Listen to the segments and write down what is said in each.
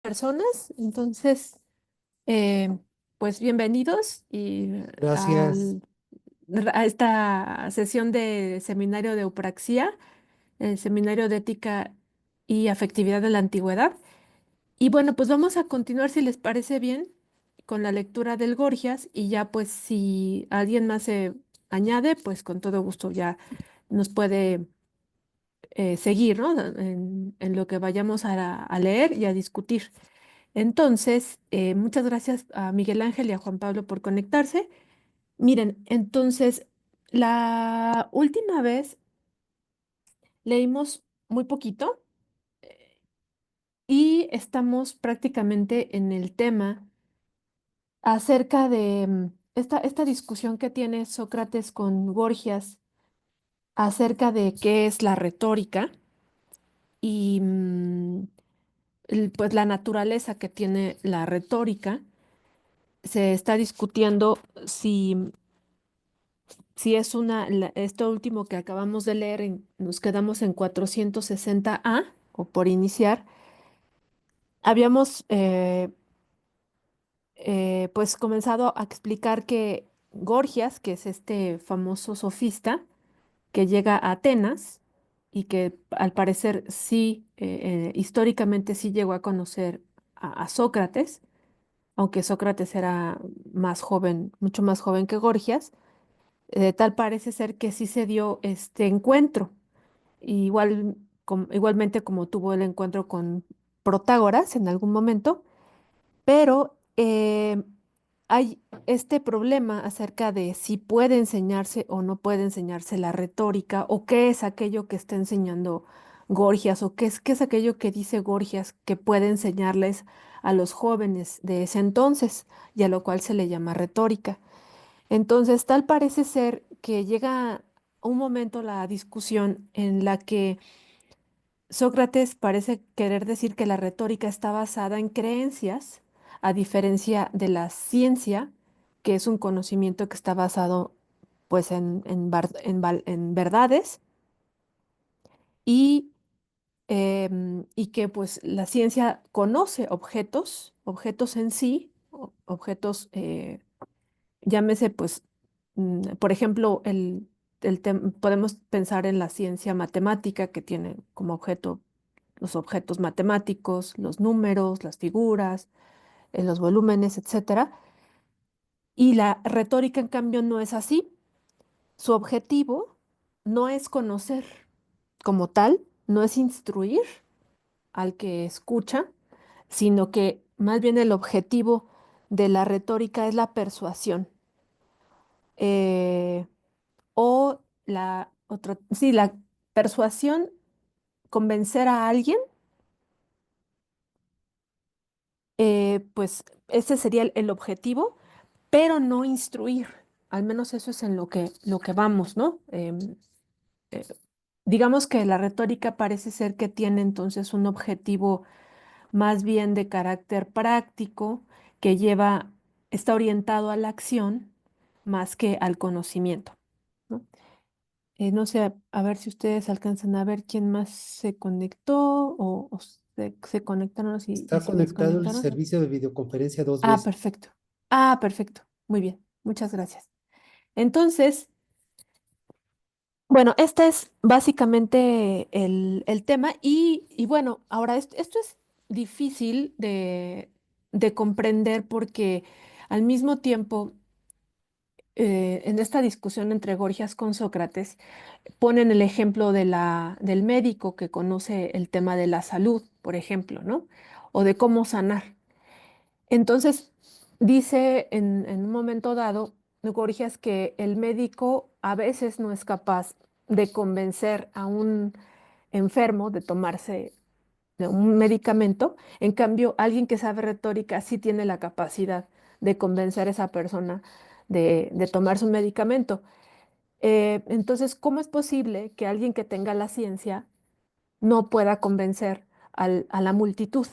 personas. Entonces, eh, pues bienvenidos Gracias. a esta sesión de seminario de Eupraxia, el seminario de ética y afectividad de la antigüedad. Y bueno, pues vamos a continuar, si les parece bien, con la lectura del Gorgias y ya pues si alguien más se añade, pues con todo gusto ya nos puede seguir, ¿no? En lo que vayamos a leer y a discutir. Entonces, muchas gracias a Miguel Ángel y a Juan Pablo por conectarse. Miren, entonces, la última vez leímos muy poquito y estamos prácticamente en el tema acerca de esta discusión que tiene Sócrates con Gorgias acerca de qué es la retórica y pues la naturaleza que tiene la retórica. Se está discutiendo si es esto último que acabamos de leer, nos quedamos en 460A, o por iniciar. Habíamos pues comenzado a explicar que Gorgias, que es este famoso sofista que llega a Atenas y que al parecer sí, históricamente sí llegó a conocer a Sócrates, aunque Sócrates era más joven, mucho más joven que Gorgias. Tal parece ser que sí se dio este encuentro, igualmente como tuvo el encuentro con Protágoras en algún momento, pero hay este problema acerca de si puede enseñarse o no puede enseñarse la retórica, o qué es aquello que está enseñando Gorgias, o qué es aquello que dice Gorgias que puede enseñarles a los jóvenes de ese entonces, y a lo cual se le llama retórica. Entonces, tal parece ser que llega un momento la discusión en la que Sócrates parece querer decir que la retórica está basada en creencias, a diferencia de la ciencia, que es un conocimiento que está basado pues en verdades y, y que pues la ciencia conoce objetos en sí, objetos llámese, pues, por ejemplo, podemos pensar en la ciencia matemática que tiene como objeto los objetos matemáticos, los números, las figuras, los volúmenes, etcétera. Y la retórica, en cambio, no es así. Su objetivo no es conocer como tal, no es instruir al que escucha, sino que más bien el objetivo de la retórica es la persuasión. Eh, O la otra, sí, la persuasión, convencer a alguien, pues ese sería el objetivo, pero no instruir. Al menos eso es en lo que vamos, ¿no? Eh, digamos que la retórica parece ser que tiene entonces un objetivo más bien de carácter práctico, que está orientado a la acción más que al conocimiento, ¿no? No sé, a ver si ustedes alcanzan a ver quién más se conectó o se conectaron y Está se conectado el desconectaron. servicio de videoconferencia dos Ah, veces. perfecto. Ah, perfecto. Muy bien. Muchas gracias. Entonces, bueno, este es básicamente el tema y bueno, ahora esto es difícil de comprender porque al mismo tiempo, en esta discusión entre Gorgias con Sócrates, ponen el ejemplo del médico que conoce el tema de la salud, por ejemplo, ¿no? O de cómo sanar. Entonces, dice en un momento dado, Gorgias, que el médico a veces no es capaz de convencer a un enfermo de tomarse de un medicamento. En cambio, alguien que sabe retórica sí tiene la capacidad de convencer a esa persona de tomarse un medicamento. Entonces, ¿cómo es posible que alguien que tenga la ciencia no pueda convencer a la multitud,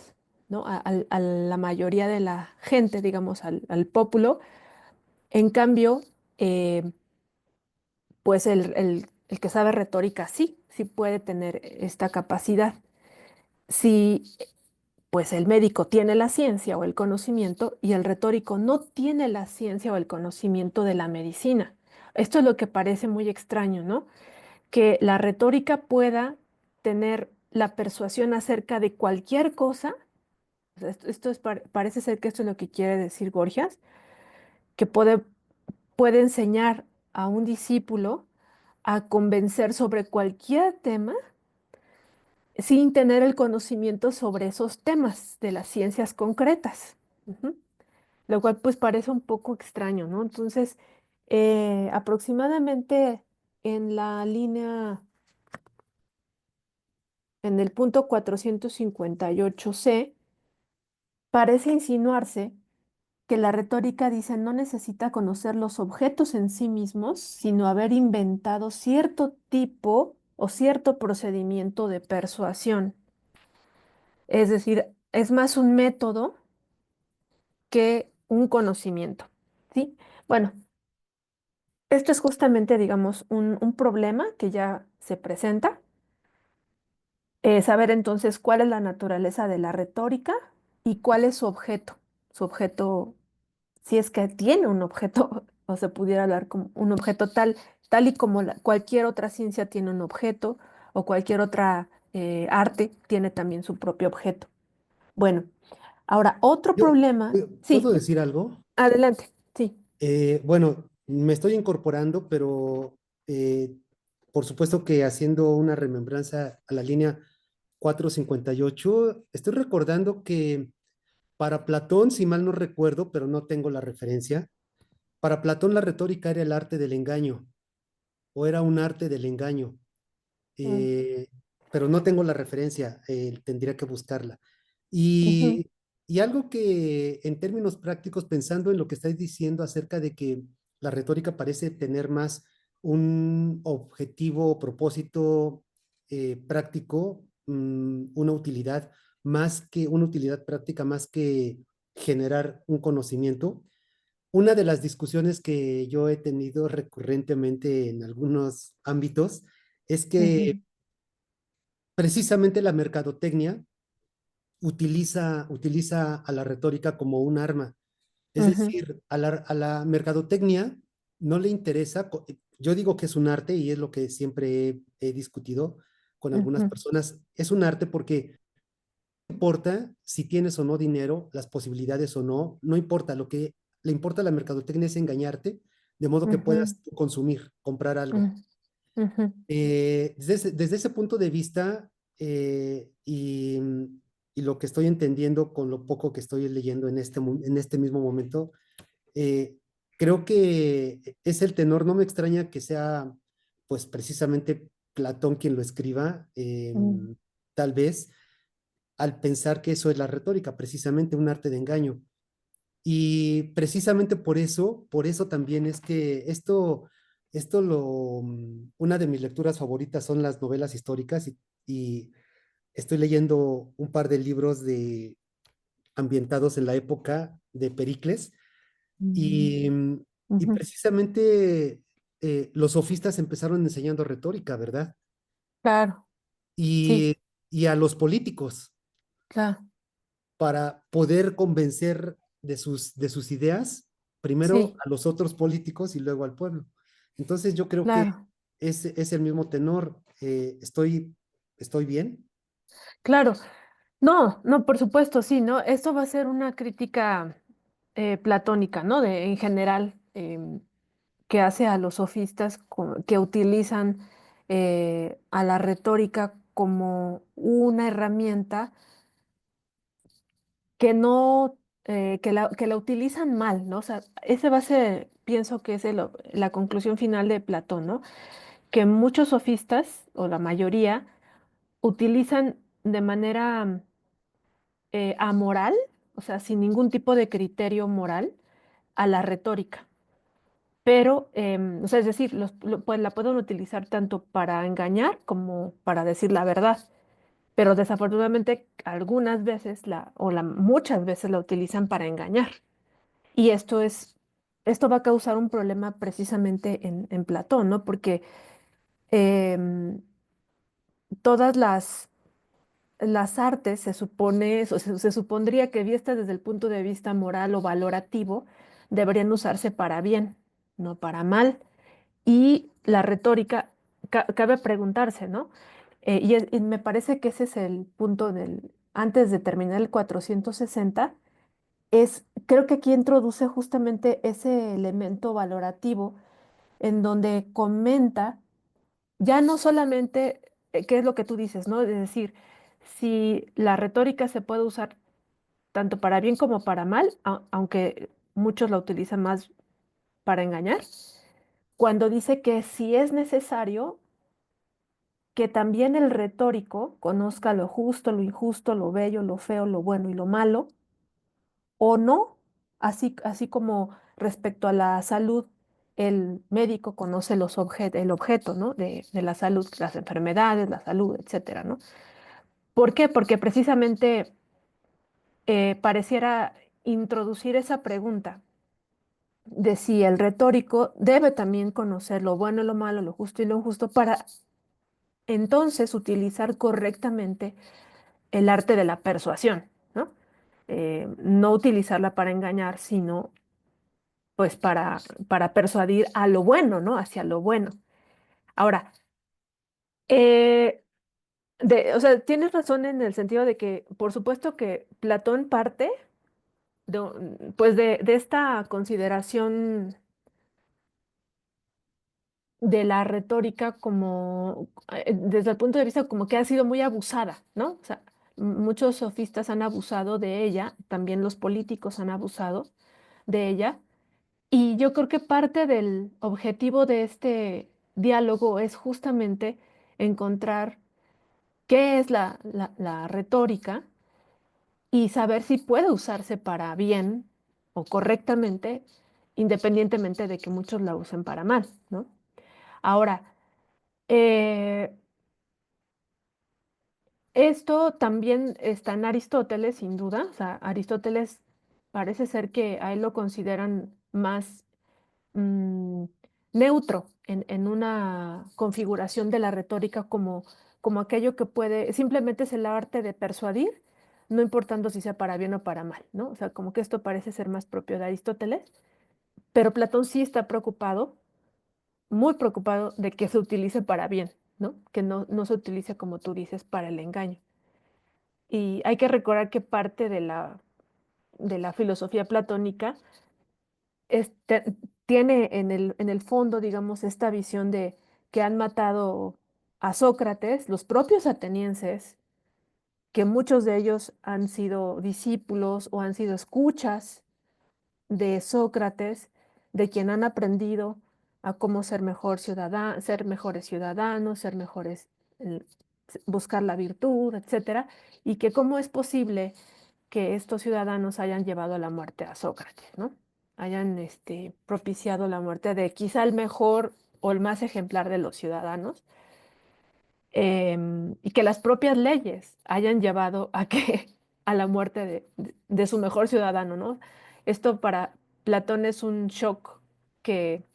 ¿no? A la mayoría de la gente, digamos, al pópulo? En cambio, eh, pues el que sabe retórica sí puede tener esta capacidad. Si pues el médico tiene la ciencia o el conocimiento y el retórico no tiene la ciencia o el conocimiento de la medicina. Esto es lo que parece muy extraño, ¿no? Que la retórica pueda tener la persuasión acerca de cualquier cosa. O sea, parece ser que esto es lo que quiere decir Gorgias, que puede enseñar a un discípulo a convencer sobre cualquier tema sin tener el conocimiento sobre esos temas de las ciencias concretas. Ujú. Lo cual pues parece un poco extraño, ¿no? Entonces, aproximadamente en la línea, en el punto 458c, parece insinuarse que la retórica dice no necesita conocer los objetos en sí mismos, sino haber inventado cierto tipo o cierto procedimiento de persuasión. Es decir, es más un método que un conocimiento, ¿sí? Bueno, esto es justamente, digamos, un problema que ya se presenta. Saber entonces cuál es la naturaleza de la retórica y cuál es su objeto. Su objeto, si es que tiene un objeto, o se pudiera hablar como un objeto tal y como cualquier otra ciencia tiene un objeto o cualquier otra arte tiene también su propio objeto. Bueno, ahora otro Yo, problema, ¿puedo sí, decir algo? adelante, sí. Bueno, me estoy incorporando, pero eh, por supuesto que haciendo una remembranza a la línea 458, estoy recordando que para Platón, si mal no recuerdo, pero no tengo la referencia, para Platón la retórica era el arte del engaño o era un arte del engaño. Mm, eh, pero no tengo la referencia, tendría que buscarla. ujú, Y algo que en términos prácticos, pensando en lo que estáis diciendo acerca de que la retórica parece tener más un objetivo o propósito práctico, una utilidad más que una utilidad práctica, más que generar un conocimiento. Una de las discusiones que yo he tenido recurrentemente en algunos ámbitos es que ujú, precisamente la mercadotecnia utiliza a la retórica como un arma. Es ujú, decir, a la mercadotecnia no le interesa, yo digo que es un arte y es lo que siempre he discutido con algunas ujú, personas, es un arte porque no importa si tienes o no dinero, las posibilidades o no, no importa, lo que le importa a la mercadotecnia es engañarte, de modo que ujú, puedas tú consumir, comprar algo. ujú, ujú, Desde ese punto de vista, y lo que estoy entendiendo con lo poco que estoy leyendo en este mismo momento, eh, creo que es el tenor. No me extraña que sea, pues precisamente Platón quien lo escriba, mm, tal vez, al pensar que eso es la retórica, precisamente un arte de engaño. Y precisamente por eso también es que una de mis lecturas favoritas son las novelas históricas y estoy leyendo un par de libros ambientados en la época de Pericles mm, y, y ujú. precisamente los sofistas empezaron enseñando retórica, ¿verdad? Claro, sí, Y, y a los políticos claro, para poder convencer de sus ideas, primero sí, a los otros políticos y luego al pueblo. Entonces yo creo que claro, es el mismo tenor. Estoy bien. claro. No, no, por supuesto, sí, ¿no? Esto va a ser una crítica platónica, ¿no? En general, que hace a los sofistas que utilizan a la retórica como una herramienta que no, que la utilizan mal, ¿no? O sea, ese va a ser, pienso que es la conclusión final de Platón, ¿no? Que muchos sofistas, o la mayoría, utilizan de manera amoral, o sea, sin ningún tipo de criterio moral, a la retórica. Pero, o sea, es decir, pues la pueden utilizar tanto para engañar como para decir la verdad. Pero desafortunadamente algunas veces muchas veces la utilizan para engañar. Y esto va a causar un problema precisamente en Platón, ¿no? Porque em, todas las, las artes se supone, se supondría que vistas desde el punto de vista moral o valorativo, deberían usarse para bien, no para mal. Y la retórica, cabe preguntarse, ¿no? Y me parece que ese es el punto antes de terminar el 460, creo que aquí introduce justamente ese elemento valorativo en donde comenta ya no solamente qué es lo que tú dices, ¿no? Es decir, si la retórica se puede usar tanto para bien como para mal, aunque muchos la utilizan más para engañar, cuando dice que si es necesario que también el retórico conozca lo justo, lo injusto, lo bello, lo feo, lo bueno y lo malo, o no, así como respecto a la salud, el médico conoce el objeto, ¿no? De la salud, las enfermedades, la salud, etcétera, ¿no? ¿Por qué? Porque precisamente pareciera introducir esa pregunta de si el retórico debe también conocer lo bueno, lo malo, lo justo y lo injusto para entonces utilizar correctamente el arte de la persuasión, ¿no? No utilizarla para engañar, sino pues para persuadir a lo bueno, ¿no? Hacia lo bueno. Ahora, eh, o sea, tienes razón en el sentido de que, por supuesto que Platón parte pues de esta consideración de la retórica como, desde el punto de vista como que ha sido muy abusada, ¿no? O sea, muchos sofistas han abusado de ella, también los políticos han abusado de ella, y yo creo que parte del objetivo de este diálogo es justamente encontrar qué es la retórica y saber si puede usarse para bien o correctamente, independientemente de que muchos la usen para mal, ¿no? Ahora, eh, esto también está en Aristóteles, sin duda. O sea, Aristóteles parece ser que a él lo consideran más mm, neutro en una configuración de la retórica como aquello que puede, simplemente es el arte de persuadir, no importando si sea para bien o para mal, ¿no? O sea, como que esto parece ser más propio de Aristóteles, pero Platón sí está preocupado, muy preocupado de que se utilice para bien, ¿no? Que no se utilice, como tú dices, para el engaño. Y hay que recordar que parte de la filosofía platónica tiene en el fondo, digamos, esta visión de que han matado a Sócrates, los propios atenienses, que muchos de ellos han sido discípulos o han sido escuchas de Sócrates, de quien han aprendido a cómo ser mejor ciudadano, ser mejores ciudadanos, ser mejores, eh, buscar la virtud, etcétera, y que cómo es posible que estos ciudadanos hayan llevado a la muerte a Sócrates, ¿no? Hayan propiciado la muerte de quizá el mejor o el más ejemplar de los ciudadanos, y que las propias leyes hayan llevado a que a la muerte de su mejor ciudadano, ¿no? Esto para Platón es un shock que,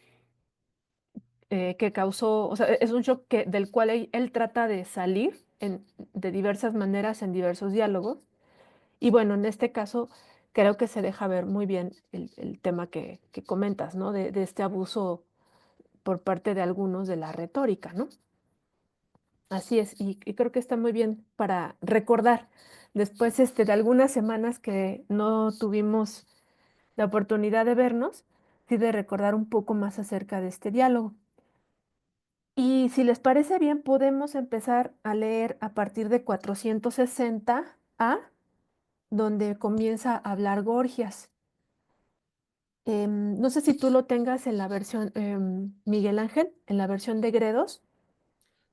que causó, o sea, es un shock del cual él trata de salir de diversas maneras en diversos diálogos. Y bueno, en este caso creo que se deja ver muy bien el tema que comentas, ¿no? De este abuso por parte de algunos de la retórica, ¿no? Así es, y creo que está muy bien para recordar después de algunas semanas que no tuvimos la oportunidad de vernos, sí de recordar un poco más acerca de este diálogo. Y si les parece bien, podemos empezar a leer a partir de 460 a donde comienza a hablar Gorgias. No sé si tú lo tengas en la versión, Miguel Ángel, en la versión de Gredos,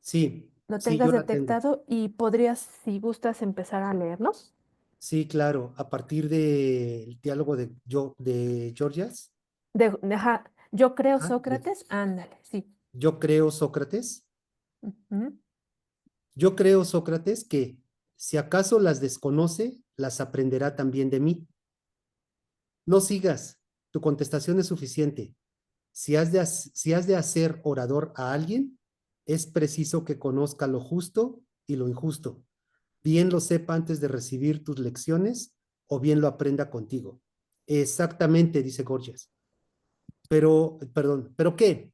Sí, lo sí, tengas yo la tengo. detectado y podrías, si gustas, empezar a leerlo. Sí, claro, a partir del diálogo de Georgias, Yo creo ajá, Sócrates, ándale, sí. yo creo Sócrates, Ujú. yo creo Sócrates que si acaso las desconoce, las aprenderá también de mí. No sigas, tu contestación es suficiente. Si has de hacer orador a alguien, es preciso que conozca lo justo y lo injusto. bien lo sepa antes de recibir tus lecciones o bien lo aprenda contigo. Exactamente, dice Gorgias. Pero, perdón, ¿pero qué?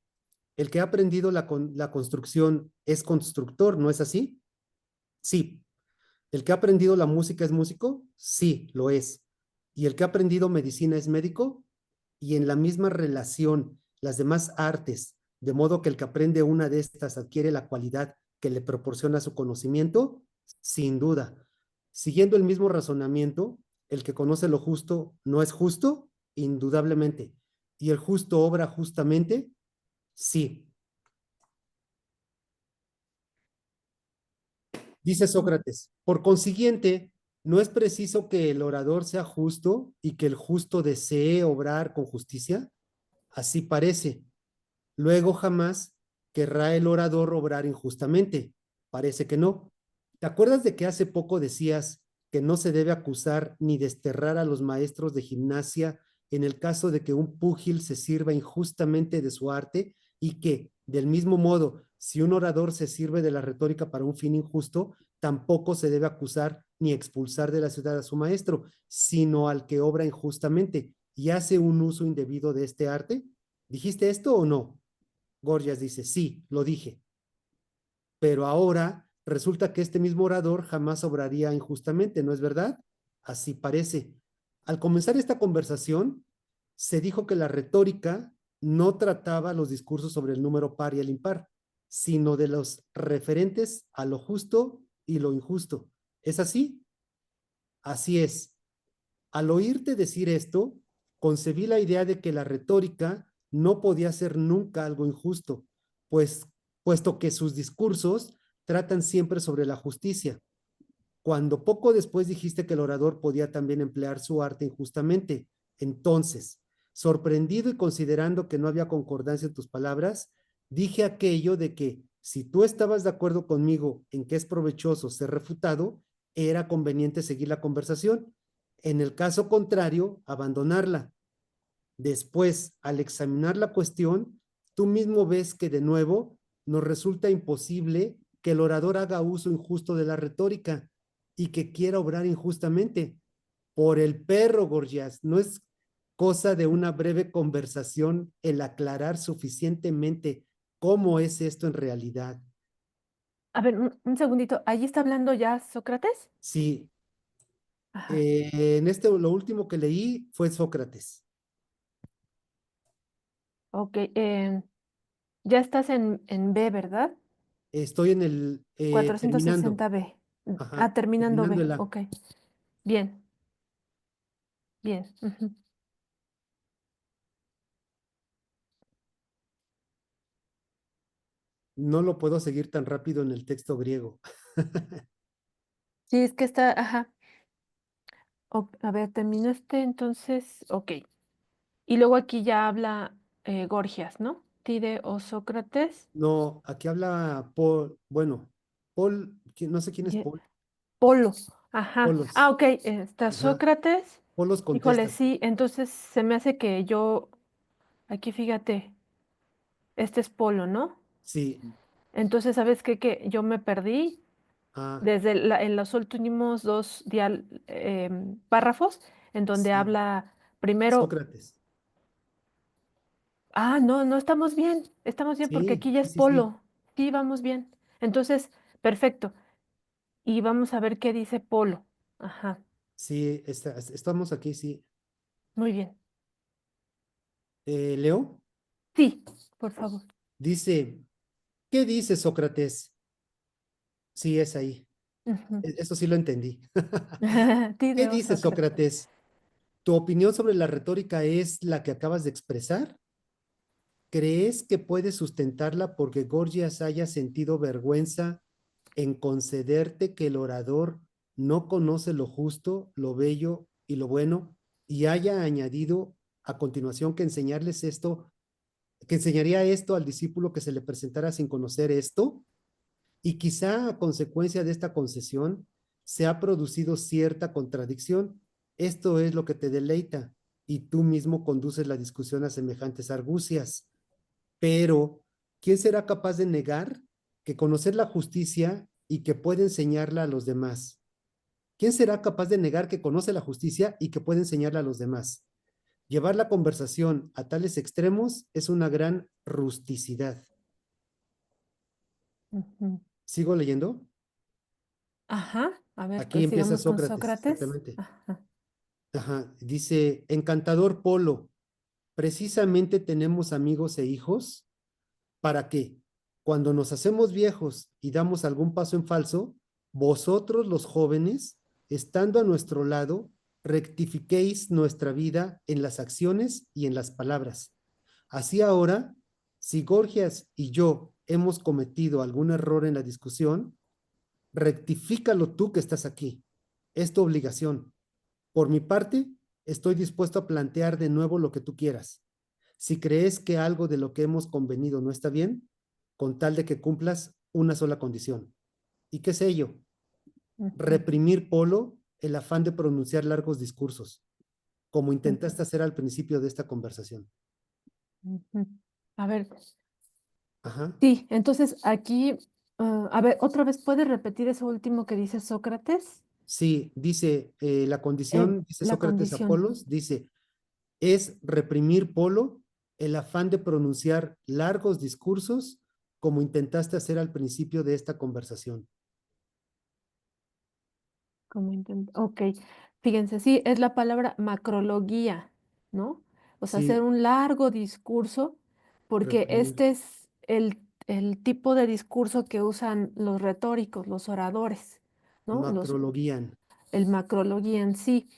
El que ha aprendido la construcción es constructor, ¿no es así? Sí. ¿El que ha aprendido la música es músico? Sí, lo es. ¿Y el que ha aprendido medicina es médico? Y en la misma relación, las demás artes, de modo que el que aprende una de estas adquiere la cualidad que le proporciona su conocimiento, sin duda. Siguiendo el mismo razonamiento, el que conoce lo justo no es justo, indudablemente. ¿Y el justo obra justamente? Sí. Dice Sócrates, por consiguiente, no es preciso que el orador sea justo y que el justo desee obrar con justicia. Así parece. Luego jamás querrá el orador obrar injustamente. Parece que no. ¿Te acuerdas de que hace poco decías que no se debe acusar ni desterrar a los maestros de gimnasia en el caso de que un púgil se sirva injustamente de su arte y que, del mismo modo, si un orador se sirve de la retórica para un fin injusto, tampoco se debe acusar ni expulsar de la ciudad a su maestro, sino al que obra injustamente y hace un uso indebido de este arte? ¿Dijiste esto o no? Gorgias dice, sí, lo dije, pero ahora resulta que este mismo orador jamás obraría injustamente, ¿no es verdad? Así parece. Al comenzar esta conversación, se dijo que la retórica no trataba los discursos sobre el número par y el impar, sino de los referentes a lo justo y lo injusto. ¿Es así? Así es. Al oírte decir esto, concebí la idea de que la retórica no podía ser nunca algo injusto, pues puesto que sus discursos tratan siempre sobre la justicia. Cuando poco después dijiste que el orador podía también emplear su arte injustamente, entonces, sorprendido y considerando que no había concordancia en tus palabras, dije aquello de que si tú estabas de acuerdo conmigo en que es provechoso ser refutado, era conveniente seguir la conversación. En el caso contrario, abandonarla. Después, al examinar la cuestión, tú mismo ves que de nuevo nos resulta imposible que el orador haga uso injusto de la retórica y que quiera obrar injustamente. Por el perro, Gorgias, no es cosa de una breve conversación el aclarar suficientemente cómo es esto en realidad. A ver, un segundito. ¿Allí está hablando ya Sócrates? Sí, Ajá. en este lo último que leí fue Sócrates. Ok. Ya estás en B, ¿verdad? Estoy en el terminando, 460B. ajá, Ah, terminando terminando B. el A. Ok. Bien, bien. Ujú. No lo puedo seguir tan rápido en el texto griego. Sí, es que está, ajá. A ver, terminó entonces, ok. Y luego aquí ya habla Gorgias, ¿no? Tide o Sócrates. No, aquí habla Paul, bueno, Paul, no sé quién es Ye- Paul, Polo. Ajá. Ah, Polos, ok. Está ajá, Sócrates. Polos Híjole, contesta, sí. Entonces se me hace que yo, aquí fíjate, este es Polo, ¿no? sí, Entonces, ¿sabes qué? Que yo me perdí ah, desde en los últimos dos párrafos, en donde sí, habla primero, Sócrates, no, no estamos bien porque sí, aquí ya sí, es sí, sí, Polo, sí, vamos bien. Entonces, perfecto. Y vamos a ver qué dice Polo. Ajá, sí, estamos aquí, sí. muy bien. Leo Sí, por favor. dice, ¿qué dice Sócrates? Sí, es ahí, Ujú. eso sí lo entendí. ¿Qué Tideo dice Sócrates. Sócrates? ¿Tu opinión sobre la retórica es la que acabas de expresar? ¿Crees que puedes sustentarla porque Gorgias haya sentido vergüenza en concederte que el orador no conoce lo justo, lo bello y lo bueno y haya añadido a continuación que enseñarles esto, que enseñaría esto al discípulo que se le presentara sin conocer esto? Y quizá a consecuencia de esta concesión se ha producido cierta contradicción. Esto es lo que te deleita y tú mismo conduces la discusión a semejantes argucias. Pero, ¿quién será capaz de negar que conocer la justicia y que puede enseñarla a los demás? ¿Quién será capaz de negar que conoce la justicia y que puede enseñarla a los demás? Llevar la conversación a tales extremos es una gran rusticidad. Ujú. ¿Sigo leyendo? Ajá, a ver, Aquí pues empieza sigamos con Sócrates, Sócrates. exactamente. Ajá. Ajá, dice, encantador Polo, precisamente tenemos amigos e hijos. ¿Para qué? Cuando nos hacemos viejos y damos algún paso en falso, vosotros los jóvenes, estando a nuestro lado, rectifiquéis nuestra vida en las acciones y en las palabras. Así ahora, si Gorgias y yo hemos cometido algún error en la discusión, rectifícalo tú que estás aquí. Es tu obligación. Por mi parte, estoy dispuesto a plantear de nuevo lo que tú quieras. Si crees que algo de lo que hemos convenido no está bien, con tal de que cumplas una sola condición. ¿Y qué es ello? Ujú, Reprimir, Polo, el afán de pronunciar largos discursos, como ujú, intentaste hacer al principio de esta conversación. ujú. A ver, Ajá. sí, entonces aquí, a ver, otra vez, ¿puedes repetir eso último que dice Sócrates? Sí, dice la condición, dice La Sócrates a condición. Polos, dice, es reprimir, Polo, el afán de pronunciar largos discursos, como intentaste hacer al principio de esta conversación. Ok, fíjense, sí, es la palabra macrología, ¿no? O sea, hacer Sí, un largo discurso, porque reprimir, este es el tipo de discurso que usan los retóricos, los oradores, ¿no? macrologuían. El macrología en sí.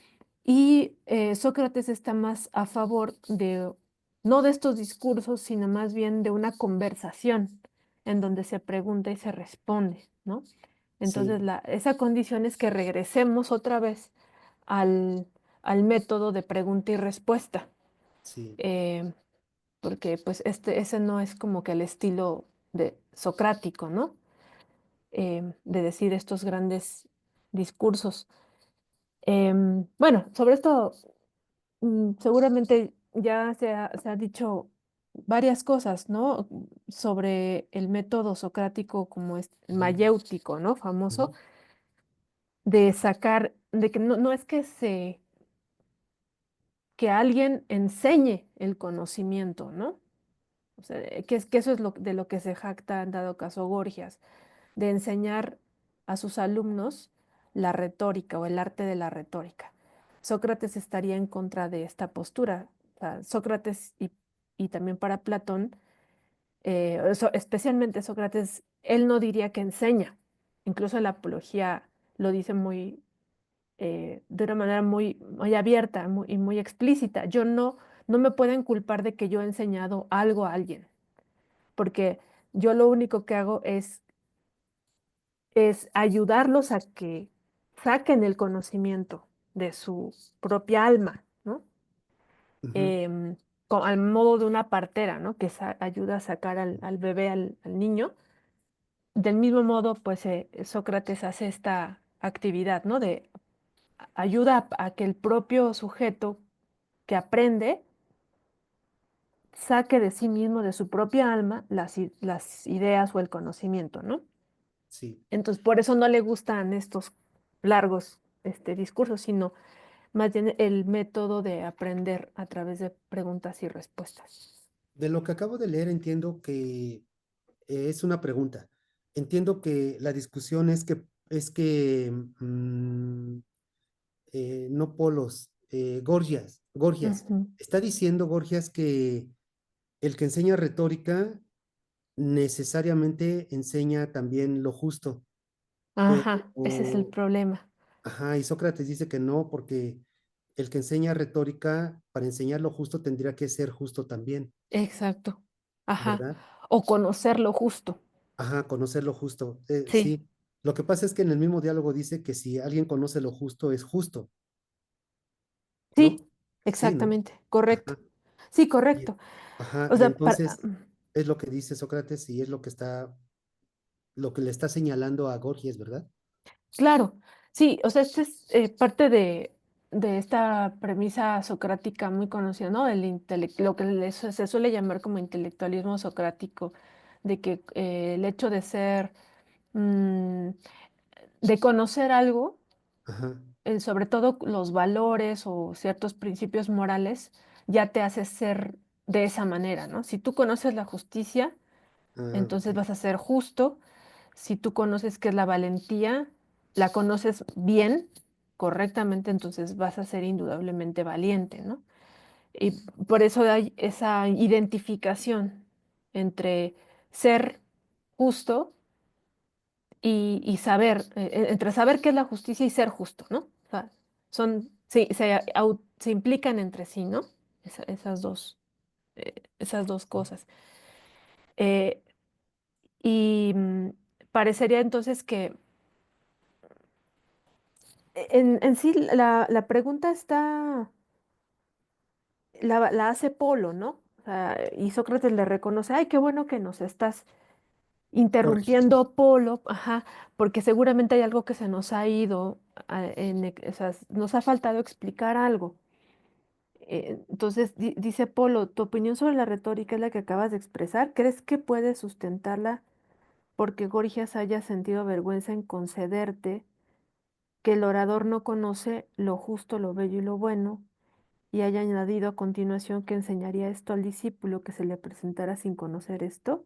Y Sócrates está más a favor de, no de estos discursos, sino más bien de una conversación en donde se pregunta y se responde, ¿no? Entonces, Sí, esa condición es que regresemos otra vez al, al método de pregunta y respuesta, sí. eh, porque pues ese no es como que el estilo de socrático, ¿no? De decir estos grandes discursos. Bueno, sobre esto seguramente ya se ha dicho varias cosas, ¿no? Sobre el método socrático como es Ujú, mayéutico, ¿no? Famoso, ujú, de sacar, de que no es que alguien enseñe el conocimiento, ¿no? O sea, que eso es de lo que se jacta en dado caso Gorgias, de enseñar a sus alumnos la retórica o el arte de la retórica. Sócrates estaría en contra de esta postura. O sea, Sócrates y también para Platón, especialmente Sócrates, él no diría que enseña. Incluso la apología lo dice de una manera muy abierta y muy explícita. No me pueden culpar de que yo he enseñado algo a alguien, porque yo lo único que hago es ayudarlos a que saquen el conocimiento de su propia alma, ¿no? ujú, Em, al modo de una partera, ¿no? Que ayuda a sacar al bebé, al niño. Del mismo modo, pues Sócrates hace esta actividad, ¿no? De ayuda a que el propio sujeto que aprende saque de sí mismo, de su propia alma, las ideas o el conocimiento, ¿no? sí. Entonces, por eso no le gustan estos largos discursos, sino más bien el método de aprender a través de preguntas y respuestas. De lo que acabo de leer entiendo que es una pregunta. Entiendo que la discusión es que no Polos, Gorgias. Ujú. Está diciendo Gorgias que el que enseña retórica necesariamente enseña también lo justo, pero, Ajá, ese es el problema. ajá, y Sócrates dice que no, porque el que enseña retórica, para enseñar lo justo, tendría que ser justo también, Exacto. Ajá. ¿verdad? O conocer lo justo. Ajá, conocer lo justo. Sí, Sí, lo que pasa es que en el mismo diálogo dice que si alguien conoce lo justo, es justo, ¿no? sí, Sí, ¿no? exactamente. Correcto. Ajá. Sí, Y, correcto. ajá, O y sea, entonces es lo que dice Sócrates y es lo que le está señalando a Gorgias, ¿verdad? claro, sí, o sea, este es parte de esta premisa socrática muy conocida, ¿no? Lo que se suele llamar como intelectualismo socrático, de que el hecho de ser, mm, de conocer algo Ajá. sobre todo los valores o ciertos principios morales, ya te hace ser de esa manera, ¿no? Si tú conoces la justicia, Ah, ok. entonces vas a ser justo. Si tú conoces qué es la valentía, la conoces bien, correctamente, entonces vas a ser indudablemente valiente, ¿no? Y por eso hay esa identificación entre ser justo y saber, entre saber qué es la justicia y ser justo, ¿no? O sea, sí, se implican entre sí, ¿no? Esas dos cosas. Eh, y parecería entonces que en sí la pregunta la hace Polo, ¿no? O sea, y Sócrates le reconoce, ay, qué bueno que nos estás Corrigiendo. interrumpiendo, Polo, ajá, porque seguramente hay algo que se nos ha ido, o sea, nos ha faltado explicar algo. Entonces, dice Polo, ¿tu opinión sobre la retórica es la que acabas de expresar? ¿Crees que puedes sustentarla porque Gorgias haya sentido vergüenza en concederte que el orador no conoce lo justo, lo bello y lo bueno, y haya añadido a continuación que enseñaría esto al discípulo que se le presentara sin conocer esto?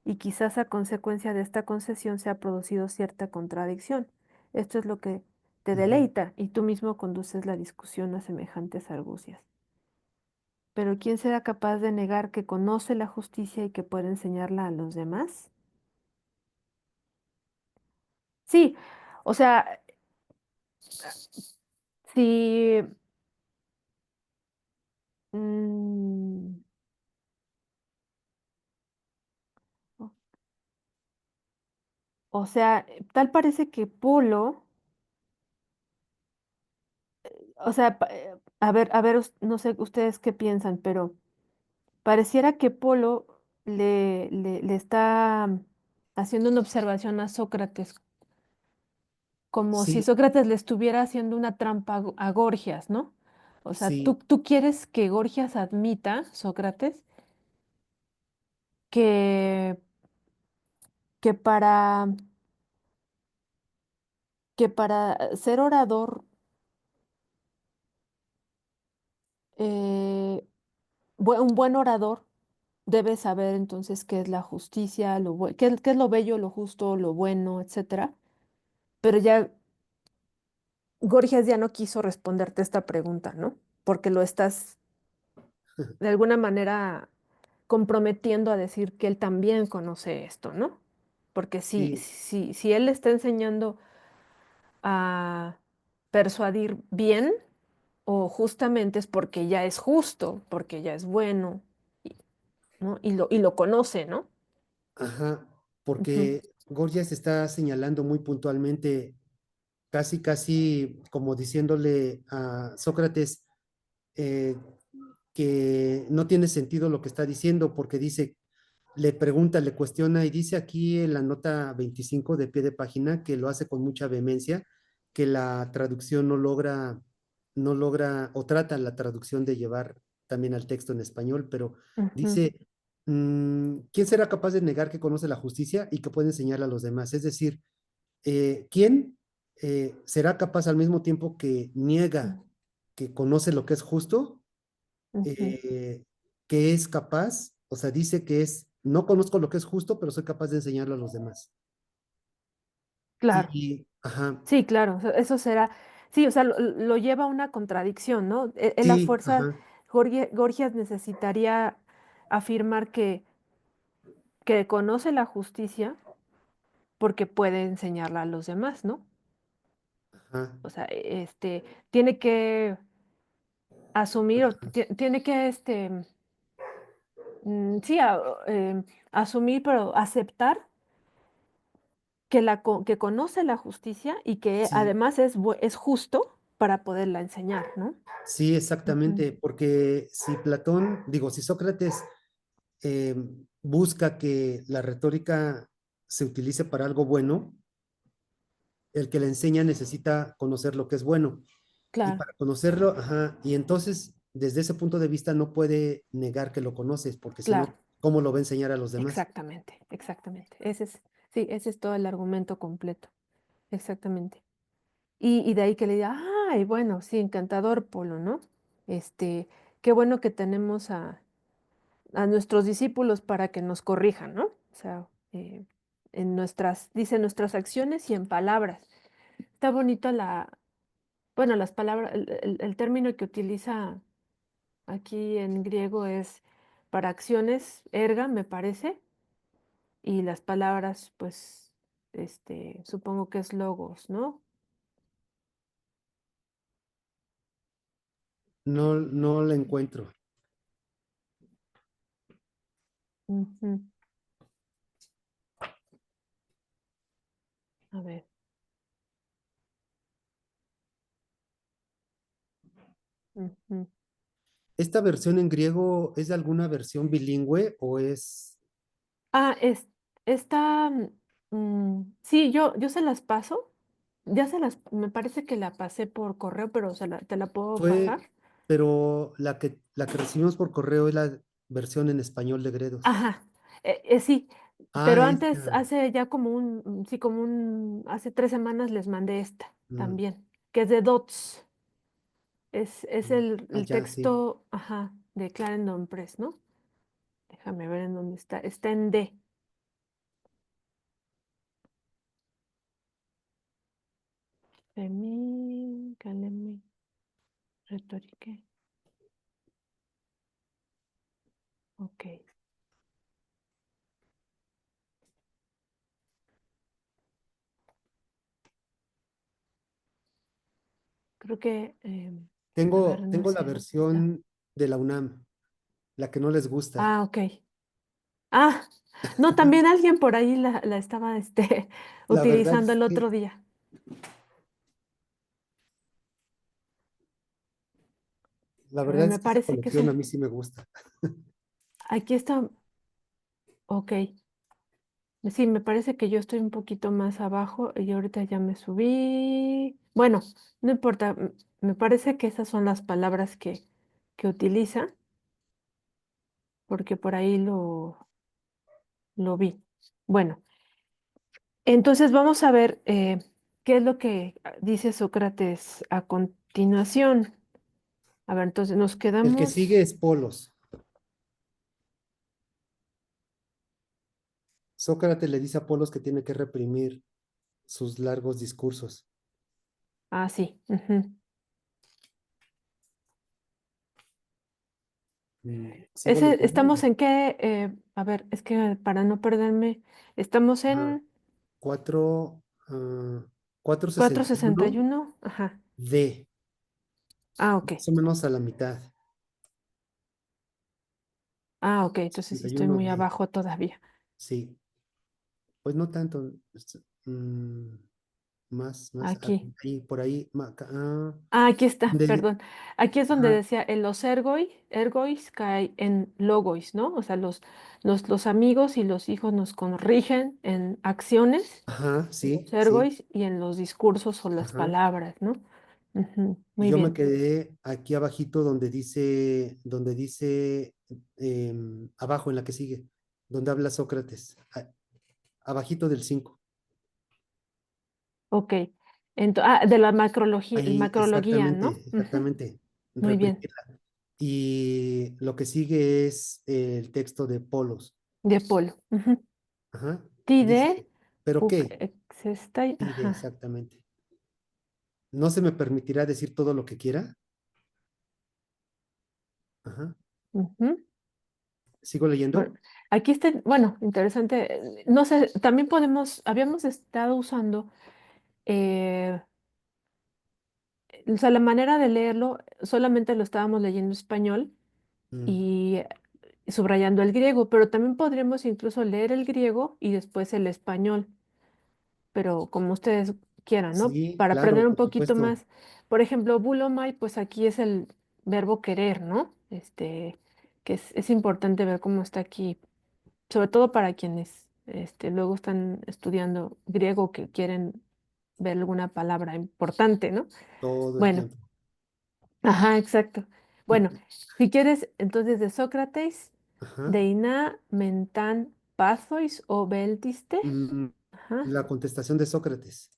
Y quizás a consecuencia de esta concesión se ha producido cierta contradicción. Esto es lo que te Ujú. deleita y tú mismo conduces la discusión a semejantes argucias. Pero ¿quién será capaz de negar que conoce la justicia y que puede enseñarla a los demás? Sí, o sea, si, mm, o o sea, tal parece que Polo, o sea, a ver, no sé ustedes qué piensan, pero pareciera que Polo le está haciendo una observación a Sócrates, como si Sí, Sócrates le estuviera haciendo una trampa a Gorgias, ¿no? O sea, sí, tú quieres que Gorgias admita, Sócrates, que, que para, que para ser orador, eh, un buen orador, debe saber entonces qué es la justicia, qué es lo bello, lo justo, lo bueno, etcétera. Pero ya Gorgias ya no quiso responderte esta pregunta, ¿no? Porque lo estás de alguna manera comprometiendo a decir que él también conoce esto, ¿no? Porque sí, si él le está enseñando a persuadir bien, o justamente es porque ya es justo, porque ya es bueno, y- ¿no? Y lo conoce, ¿no? ajá, Ujú, porque Gorgias está señalando muy puntualmente, casi, casi como diciéndole a Sócrates eh, que no tiene sentido lo que está diciendo, porque dice, le pregunta, le cuestiona y dice aquí en la nota 25 de pie de página que lo hace con mucha vehemencia, que la traducción no logra o trata la traducción de llevar también al texto en español, pero ujú, dice, ¿quién será capaz de negar que conoce la justicia y que puede enseñarla a los demás? Es decir, ¿quién será capaz al mismo tiempo que niega que conoce lo que es justo, ujú. eh, que es capaz, o sea, dice que no conozco lo que es justo, pero soy capaz de enseñarlo a los demás? Claro, Y, ajá, sí, claro, eso será, sí, o sea, lo lleva a una contradicción, ¿no? En la sí, fuerza, ajá, Gorgias necesitaría afirmar que conoce la justicia porque puede enseñarla a los demás, ¿no? ajá, O sea, tiene que asumir, o tiene que, sí, asumir, pero aceptar que conoce la justicia y que sí, además es justo para poderla enseñar, ¿no? sí, Ujú, exactamente, porque si Platón, digo, si Sócrates eh, busca que la retórica se utilice para algo bueno, el que la enseña necesita conocer lo que es bueno. Y claro, para conocerlo, ajá, y entonces desde ese punto de vista no puede negar que lo conoces, porque si claro, no, ¿cómo lo va a enseñar a los demás? exactamente, exactamente. Sí, ese es todo el argumento completo, exactamente. Y de ahí que le diga, ay, bueno, sí, encantador, Polo, ¿no? Este, qué bueno que tenemos a nuestros discípulos para que nos corrijan, ¿no? O sea, en nuestras, dice nuestras acciones y en palabras. Está bonita bueno, las palabras, el término que utiliza aquí en griego es para acciones, erga, me parece, y las palabras, pues, supongo que es logos, ¿no? No, no la encuentro. Ujú. A ver. Ujú. ¿Esta versión en griego es de alguna versión bilingüe o es, Ah, esta, sí, yo se las paso. Me parece que la pasé por correo, pero te la puedo fue, pasar. pero la que recibimos por correo es la versión en español de Gredos? Ajá, sí, Ah, pero antes, esta. hace ya como sí, hace 3 semanas les mandé esta Mm, también, que es de Dots. Es mm, el ya, sí. texto, ajá, de Clarendon Press, ¿no? Déjame ver en dónde está. Está en D. Calemi, retórica. Ok. Creo que, a ver, no Tengo la sé dónde está. versión de la UNAM, la que no les gusta. Ah, ok. Ah, no, también alguien por ahí la estaba, La verdad utilizando es el otro que, día. la A ver, verdad es me que esa parece que es colección a mí sí me gusta. aquí está, ok. Sí, me parece que yo estoy un poquito más abajo y ahorita ya me subí. Bueno, no importa, me parece que esas son las palabras que utiliza, porque por ahí lo vi. Bueno, entonces vamos a ver qué es lo que dice Sócrates a continuación. A ver, entonces nos El que sigue quedamos. es Polos. Sócrates le dice a Polos que tiene que reprimir sus largos discursos. Ah, sí. Ujú. ¿Sigo leyendo? Estamos en qué, a ver, es que para no perderme, estamos Ajá. en 4, ah, cuatrocientos sesenta y 461 uno. Ajá. D, Ah, ok. más o menos a la mitad. Ah, ok. Entonces estoy 61 muy D, abajo todavía. sí. Pues no tanto. Mm, más, Aquí. ahí, por ahí. Ah, aquí está, De, perdón. Aquí es donde ajá, decía, en los ergois cae en logois, ¿no? O sea, los amigos y los hijos nos corrigen en acciones, ajá, los sí, sí. ergois, y en los discursos o las Ajá. palabras, ¿no? Ujú. Y Muy yo me bien. quedé aquí abajito donde dice, abajo en la que sigue, donde habla Sócrates, abajito del 5. Ok. De la Ahí, macrología, ¿no? exactamente, Ujú. exactamente. Muy bien. Reprimirla. Y lo que sigue es el texto de Polos. De Polo. Ujú. Ajá. Tide, Dice, ¿pero huc qué? existai. Pide Ajá. exactamente. ¿No se me permitirá decir todo lo que quiera? Ajá. Ujú. ¿Sigo Bueno, leyendo? aquí está, bueno, interesante. No sé, también habíamos estado usando, eh, o sea, la manera de leerlo, solamente lo estábamos leyendo español Mm, y subrayando el griego, pero también podríamos incluso leer el griego y después el español, pero como ustedes quieran, ¿no? sí, Para claro, aprender un por poquito supuesto. más. Por ejemplo, bulomai, pues aquí es el verbo querer, ¿no? Que es importante ver cómo está aquí, sobre todo para quienes luego están estudiando griego que quieren ver alguna palabra importante, ¿no? Todo el Bueno, tiempo. ajá, exacto. Bueno, si quieres, entonces de Sócrates, Ajá. deina mentan pathois o beltiste. Mm, Ajá, la contestación de Sócrates.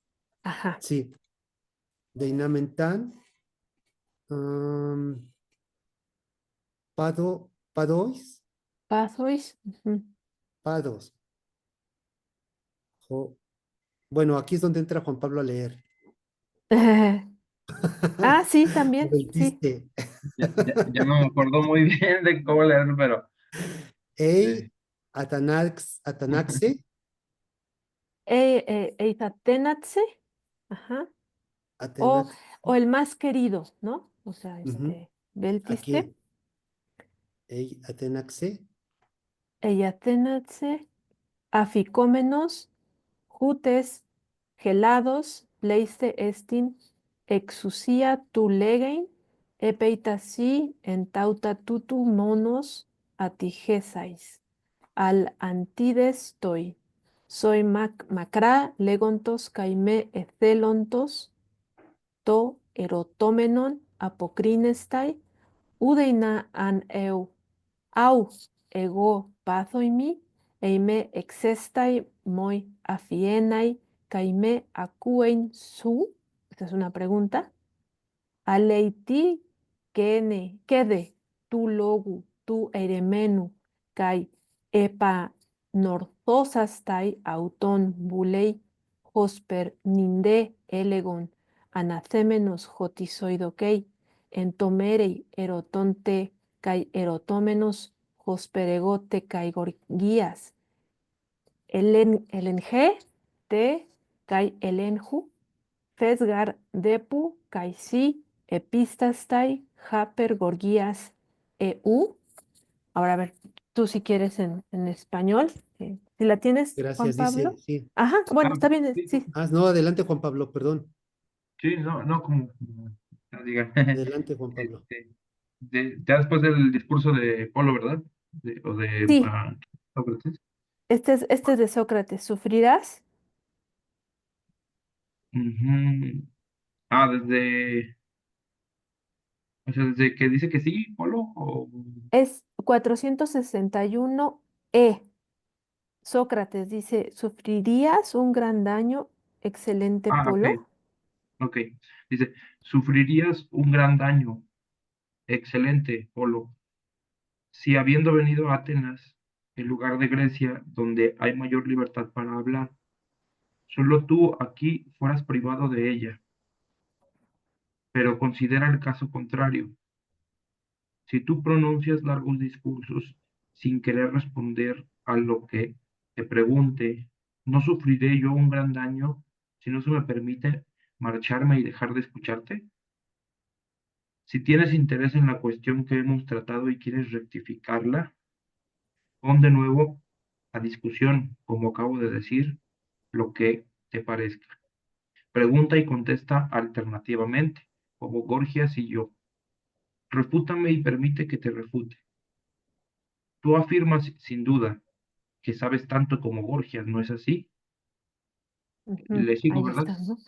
ajá. Sí, Deinamentan, padois, Pasois. Ujú. pados. Bueno, aquí es donde entra Juan Pablo a leer. Ah, sí, Me también, sí. desviste. Ya no me acuerdo muy bien de cómo leerlo, pero Ei, sí. Atanaxe, Eitatenatse, ajá. O, Atenax, o el más querido, ¿no? O sea, ujú, Beltiste, aquí, Atenaxe, Eyatenatse, aficómenos, jutes, gelados, leiste estin, exusia tu legein, epeitasi, entauta tutu monos, atigesais, al antides toi. Soy macra, legontos, caime, ecelontos, to erotómenon, apocrinestai, udeina an eu, au ego pathoimi, eime exestai moi afienai, caime acuen su, esta es una pregunta, aleiti quede tu logu tu eremenu kai epa northosastai auton bulei hosper ninde elegon anathemenos hotisoidokei entomerei erotonte kai erotomenos hosperegote kai gorgias elenge te kai elenju Fesgar depu kai si epistastai haper gorgias eu. Ahora a ver, tú si quieres en español, si la tienes, Juan gracias, dice, Pablo. sí. Ajá, bueno, Ah, está bien, sí, sí. Ah, no, adelante, Juan Pablo, perdón. sí, no, no, como digan. Adelante, Juan Pablo. Este, ya después del discurso de Polo, ¿verdad? O de Sí, Sócrates. este es de Sócrates. ¿Sufrirás? Ujú. O sea, desde que dice que sí, Polo, Es 461 E. Sócrates dice, ¿sufrirías un gran daño, excelente ok, Polo? ok. Dice, sufrirías un gran daño, excelente, Polo, si habiendo venido a Atenas, el lugar de Grecia donde hay mayor libertad para hablar, solo tú aquí fueras privado de ella. Pero considera el caso contrario. Si tú pronuncias largos discursos sin querer responder a lo que te pregunte, ¿no sufriré yo un gran daño si no se me permite marcharme y dejar de escucharte? Si tienes interés en la cuestión que hemos tratado y quieres rectificarla, pon de nuevo a discusión, como acabo de decir, lo que te parezca. Pregunta y contesta alternativamente, como Gorgias y yo. Refútame y permite que te refute. Tú afirmas sin duda que sabes tanto como Gorgias, ¿no es así? Ujú, Le sigo, ahí ¿verdad? está, ¿no?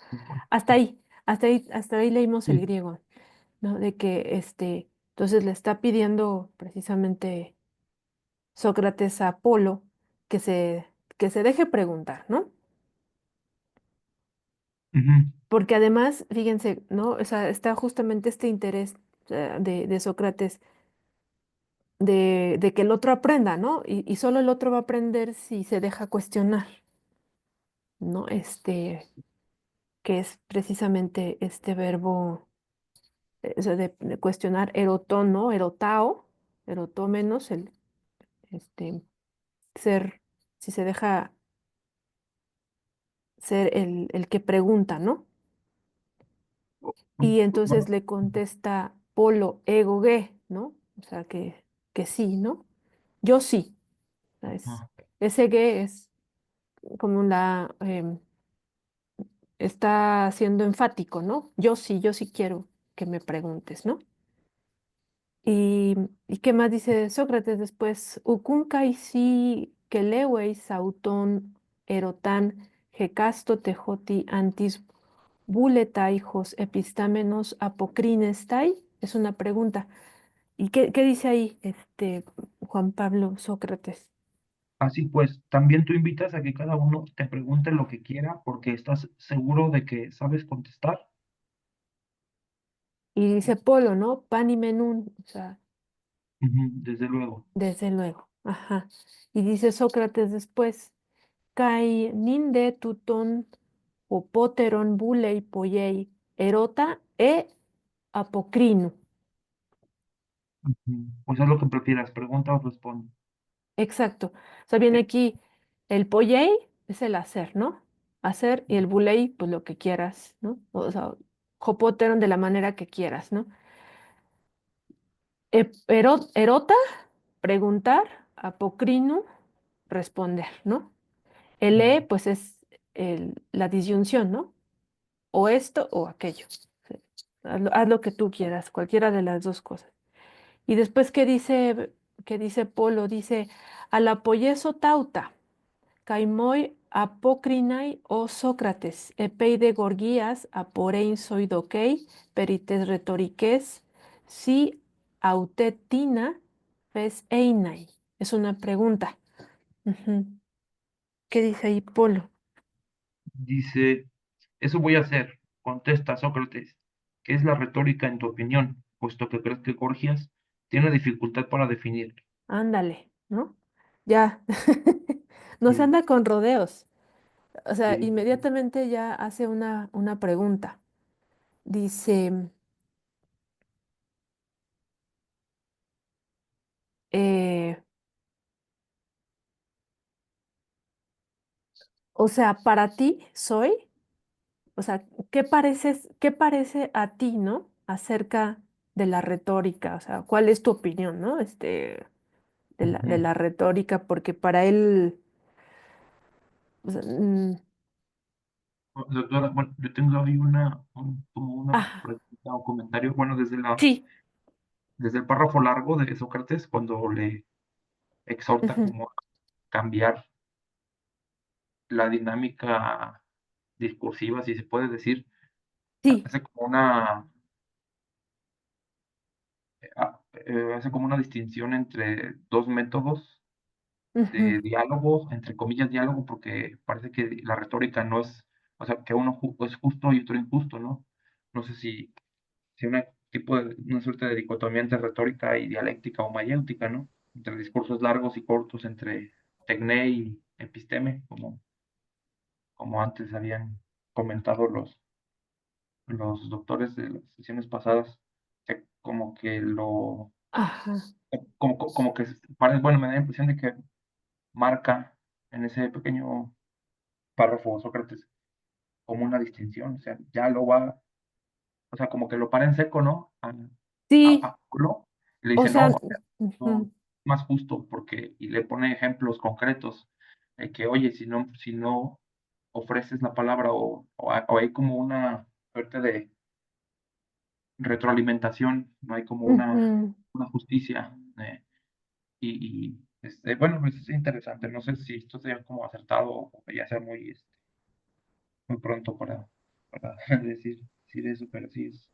Hasta ahí leímos el Sí. griego, ¿no? De que entonces le está pidiendo precisamente Sócrates a Apolo que se, que se deje preguntar, ¿no? Ujú, Porque además, fíjense, ¿no? O sea, está justamente este interés de Sócrates de que el otro aprenda, ¿no? Y solo el otro va a aprender si se deja cuestionar, ¿no? Que es precisamente este verbo, o sea, de cuestionar erotón, ¿no? Erotao, erotómenos, este, ser, si se deja ser el que pregunta, ¿no? Y entonces le contesta polo ego ge, ¿no? O sea, que sí, ¿no? Yo sí. O sea, ese ge es como está siendo enfático, ¿no? Yo sí quiero que me preguntes, ¿no? ¿Y qué más dice Sócrates después? Ukunkai si kelewei auton erotan hecasto tejoti antis buletaijos epistámenos apocrinestai. Es una pregunta. ¿Y qué dice ahí Juan Pablo Sócrates? Así pues, también tú invitas a que cada uno te pregunte lo que quiera porque estás seguro de que sabes contestar. Y dice Polo, ¿no? Pan y menún, o sea, Ujú, desde luego. desde luego. Ajá. Y dice Sócrates después, Kai ninde tuton opoteron bulei poiei erota e apocrino. Ujú. Pues haz lo que prefieras, pregunta o responde. Exacto. O sea, viene Sí. aquí el poiei es el hacer, ¿no? Hacer y el bulei, pues lo que quieras, ¿no? O sea, hopoteron de la manera que quieras, ¿no? Erota, preguntar, apocrino, responder, ¿no? El Ujú. pues es la disyunción, ¿no? O esto o aquello. Sí. Haz lo que tú quieras, cualquiera de las dos cosas. Y después, qué dice Polo? Dice, al apoyeso tauta, caimoi apocrinai o Sócrates, epeide gorgias aporein soidokei, perites retoriques, si autetina fes einai. Es una pregunta. Ujú. ¿Qué dice ahí Polo? Dice, eso voy a hacer, contesta Sócrates, ¿qué es la retórica en tu opinión? Puesto que crees que Gorgias tiene dificultad para definir. Ándale, ¿no? Ya, no se Mm, anda con rodeos. O sea, sí. inmediatamente ya hace una pregunta. Dice, eh, o sea, para ti soy, o sea, qué parece a ti, ¿no? Acerca de la retórica, o sea, ¿cuál es tu opinión, ¿no? De Ujú. la retórica, porque para él, o sea, Doctora, bueno, yo tengo ahí como una ah, pregunta o comentario, bueno, sí, desde el párrafo largo de Sócrates, cuando le exhorta ujú, como a cambiar la dinámica discursiva, si se puede decir, sí, hace como una, hace como una distinción entre dos métodos ujú, de diálogo, entre comillas diálogo, porque parece que la retórica no es, o sea, que uno es justo y otro injusto, ¿no? No sé si una suerte de dicotomía entre retórica y dialéctica o mayéutica, ¿no? Entre discursos largos y cortos, entre tecné y episteme, como antes habían comentado los doctores de las sesiones pasadas, que como que ajá, como que, bueno, me da la impresión de que marca en ese pequeño párrafo Sócrates como una distinción, o sea, ya lo va, o sea, como que lo para en seco, ¿no? sí, A Pablo, y le o dice, sea, no, no, ujú, más justo, porque, y le pone ejemplos concretos, de que, oye, si no ofreces la palabra o hay como una suerte de retroalimentación, no hay como ujú. una justicia, bueno, pues es interesante, no sé si esto sea como acertado o ya sea muy pronto para decir eso, pero sí es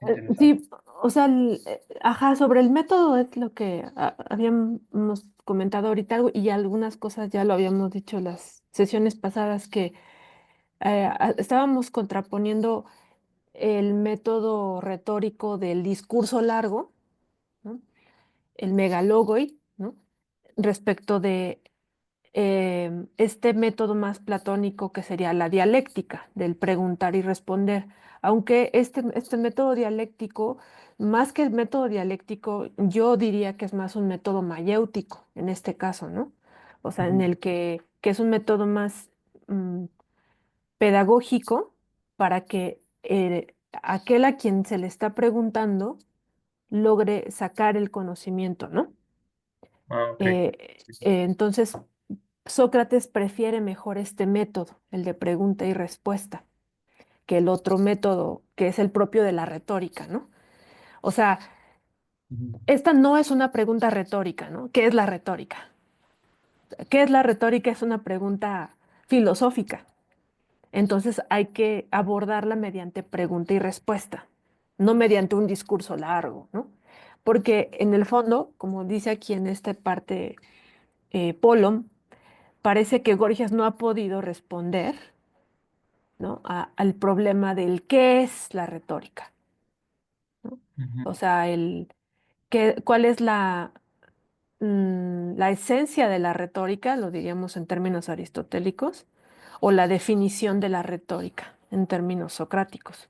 interesante. Sí, o sea, ajá, sobre el método es lo que habíamos comentado ahorita y algunas cosas ya lo habíamos dicho las sesiones pasadas que estábamos contraponiendo el método retórico del discurso largo, ¿no? El megalogoi, ¿no? Respecto de este método más platónico que sería la dialéctica, del preguntar y responder. Aunque este método dialéctico, más que el método dialéctico, yo diría que es más un método mayéutico en este caso, ¿no? O sea, en Ujú. el que es un método más pedagógico para que aquel a quien se le está preguntando logre sacar el conocimiento, ¿no? Ah, ok. Entonces, Sócrates prefiere mejor este método, el de pregunta y respuesta, que el otro método que es el propio de la retórica, ¿no? O sea, Ujú. esta no es una pregunta retórica, ¿no? ¿Qué es la retórica? ¿Qué es la retórica? Es una pregunta filosófica. Entonces hay que abordarla mediante pregunta y respuesta, no mediante un discurso largo, ¿no? Porque en el fondo, como dice aquí en esta parte Polom, parece que Gorgias no ha podido responder, ¿no? Al problema del qué es la retórica. Ujú. O sea, ¿cuál es la esencia de la retórica, lo diríamos en términos aristotélicos, o la definición de la retórica en términos socráticos?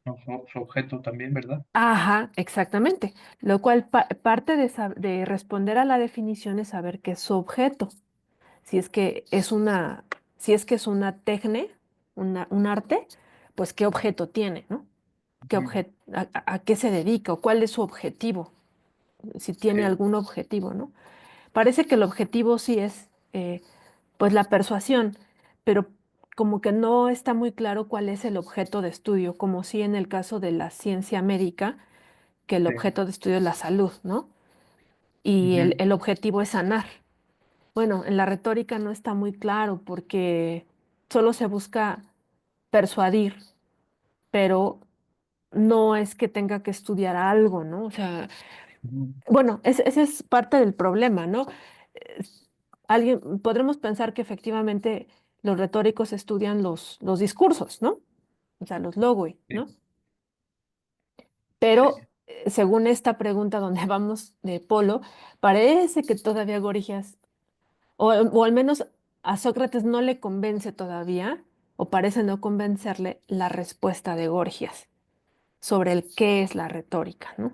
No, su objeto también, ¿verdad? Ajá, exactamente. Lo cual parte de responder a la definición es saber qué es su objeto. Si es que es una, si es que es una tecne, un arte, pues qué objeto tiene, ¿no? Ujú. A qué se dedica o cuál es su objetivo, si tiene Sí, algún objetivo, ¿no? Parece que el objetivo sí es, pues, la persuasión, pero como que no está muy claro cuál es el objeto de estudio, como si en el caso de la ciencia médica, que el sí. objeto de estudio es la salud, ¿no? Y Ujú. el objetivo es sanar. Bueno, en la retórica no está muy claro porque solo se busca persuadir, pero no es que tenga que estudiar algo, ¿no? O sea, Ujú. bueno, ese es parte del problema, ¿no? Es- podremos pensar que efectivamente los retóricos estudian los discursos, ¿no? O sea, los logoi, Sí, ¿no? Pero sí. según esta pregunta donde vamos de Polo, parece que todavía Gorgias, o al menos a Sócrates no le convence todavía, o parece no convencerle la respuesta de Gorgias sobre el qué es la retórica, ¿no?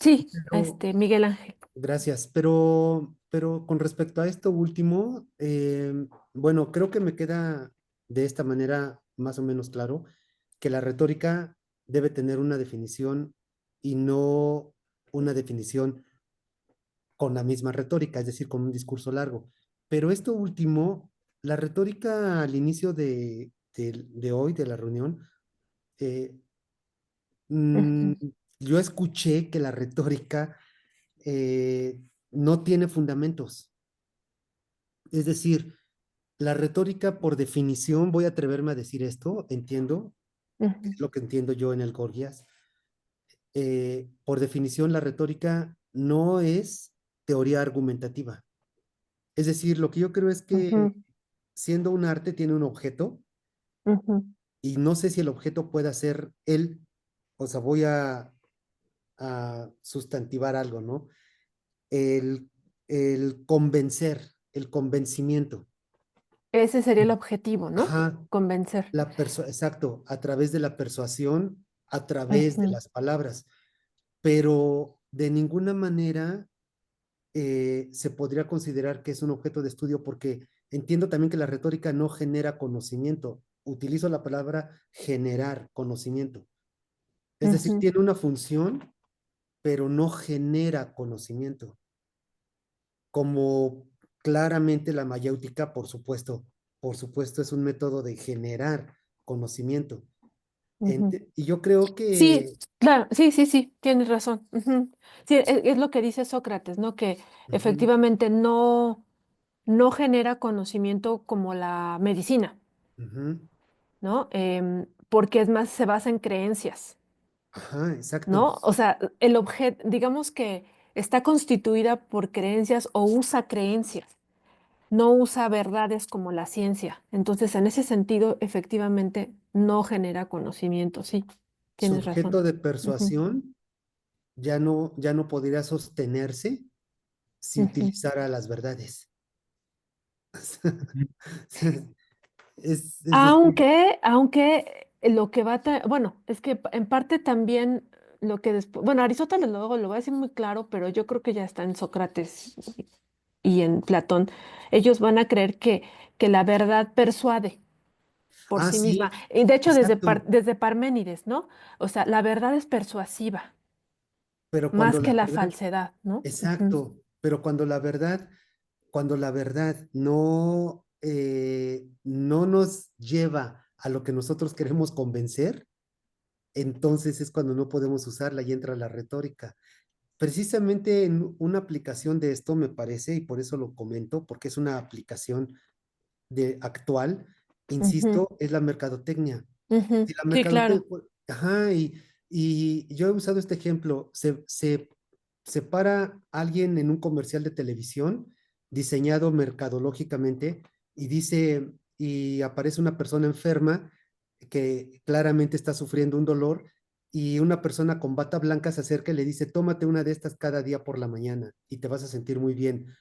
Sí, Pero, Miguel Ángel. gracias, pero con respecto a esto último, bueno, creo que me queda de esta manera más o menos claro que la retórica debe tener una definición y no una definición con la misma retórica, es decir, con un discurso largo. Pero esto último, la retórica al inicio de hoy, de la reunión, eh, mm, Ujú, yo escuché que la retórica no tiene fundamentos. Es decir, la retórica, por definición, voy a atreverme a decir esto, entiendo, ujú, es lo que entiendo yo en el Gorgias. Por definición, la retórica no es teoría argumentativa. Es decir, lo que yo creo es que ujú, siendo un arte tiene un objeto ujú. y no sé si el objeto pueda ser él, o sea, voy a sustantivar algo, ¿no? El, el convencer, el convencimiento. Ese sería el objetivo, ¿no? Ajá, Convencer. exacto, a través de la persuasión, a través de Ujú, las palabras, pero de ninguna manera se podría considerar que es un objeto de estudio porque entiendo también que la retórica no genera conocimiento. Utilizo la palabra generar conocimiento. Es decir, ujú. tiene una función, pero no genera conocimiento. Como claramente la mayéutica, por supuesto, es un método de generar conocimiento. Ujú. Y yo creo Sí, que claro, sí, sí, sí, tienes razón. Ujú. Sí, es lo que dice Sócrates, ¿no? Que ujú, efectivamente no genera conocimiento como la medicina, ujú, ¿no? Porque es más, se basa en creencias, ajá, exacto. ¿no? O sea, el objeto, digamos que está constituida por creencias o usa creencias, no usa verdades como la ciencia. Entonces, en ese sentido, efectivamente, no genera conocimiento, sí, Su tienes razón. objeto de Ujú, persuasión ya no podría sostenerse si ujú. utilizara las verdades. Ujú. Es decir, Aunque lo que bueno, es que en parte también lo que después, bueno, Aristóteles luego lo va a decir muy claro, pero yo creo que ya está en Sócrates y en Platón. Ellos van a creer que la verdad persuade por ah, sí misma. sí, Y de hecho, exacto, desde Parménides, ¿no? O sea, la verdad es persuasiva, pero más cuando que la la verdad, falsedad, ¿no? Ujú, exacto, pero cuando la verdad no, no nos lleva a lo que nosotros queremos convencer, entonces es cuando no podemos usarla y entra la retórica. Precisamente en una aplicación de esto me parece, y por eso lo comento, porque es una aplicación actual, ujú, insisto, es la mercadotecnia. ujú. Si la Sí, mercadotecnia, claro. ajá, y yo he usado este ejemplo, se para alguien en un comercial de televisión diseñado mercadológicamente y dice, y aparece una persona enferma que claramente está sufriendo un dolor y una persona con bata blanca se acerca y le dice, tómate una de estas cada día por la mañana y te vas a sentir muy bien.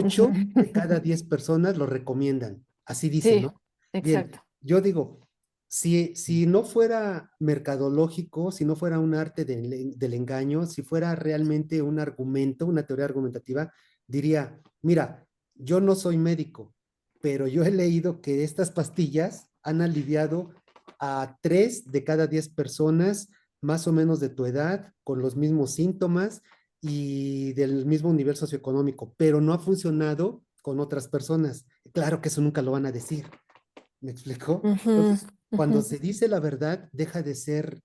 Ujú. 8 de cada 10 personas lo recomiendan. Así dice, Sí, ¿no? exacto. Bien, yo digo, si no fuera mercadológico, si no fuera un arte del engaño, si fuera realmente un argumento, una teoría argumentativa, diría, mira, yo no soy médico, pero yo he leído que estas pastillas han aliviado a 3 de cada 10 personas más o menos de tu edad, con los mismos síntomas y del mismo nivel socioeconómico, pero no ha funcionado con otras personas. Claro que eso nunca lo van a decir. ¿Me explicó? Ujú, Entonces, ujú. cuando se dice la verdad, deja de ser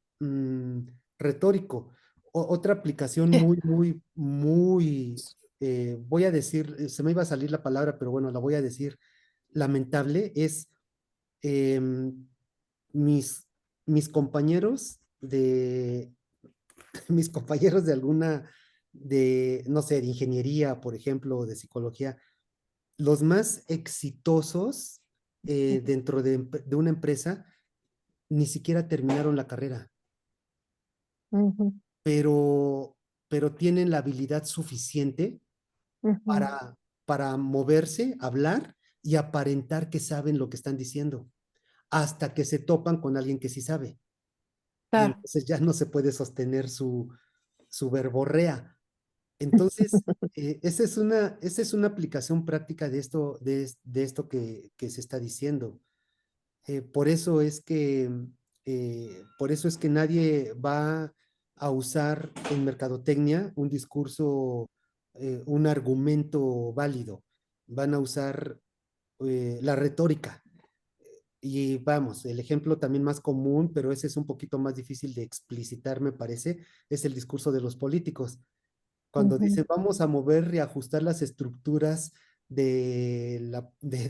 retórico. Otra aplicación Eh, voy a decir, se me iba a salir la palabra, pero bueno, la voy a decir, lamentable, es em, mis, mis compañeros de, mis compañeros de alguna, no sé, de ingeniería, por ejemplo, o de psicología, los más exitosos dentro de una empresa ni siquiera terminaron la carrera, Ujú, pero, pero tienen la habilidad suficiente ujú. para moverse, hablar y aparentar que saben lo que están diciendo, hasta que se topan con alguien que sí sabe. Y Claro. entonces ya no se puede sostener su verborrea. Entonces, esa es una aplicación práctica de esto, de esto que se está diciendo. Por eso es que nadie va a usar en mercadotecnia un discurso, un argumento válido. Van a usar la retórica. Y vamos, el ejemplo también más común, pero ese es un poquito más difícil de explicitar, me parece, es el discurso de los políticos cuando Ujú. dice vamos a mover y ajustar las estructuras de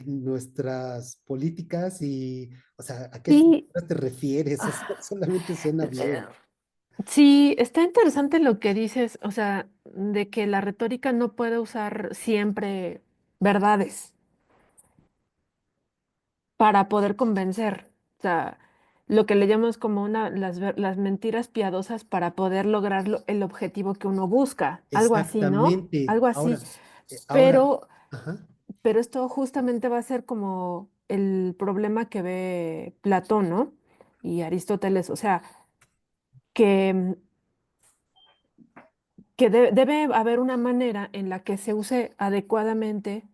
nuestras políticas y, o sea, ¿a qué Sí, estructuras te refieres? O sea, ah, solamente suena eh, bien. sí, está interesante lo que dices, o sea, de que la retórica no puede usar siempre verdades para poder convencer. O sea, lo que le llamamos como las mentiras piadosas para poder lograr el objetivo que uno busca. Algo así, ¿no? Exactamente. Algo así. Ahora, Pero, ajá, pero esto justamente va a ser como el problema que ve Platón, ¿no? Y Aristóteles. O sea, que, debe haber una manera en la que se use adecuadamente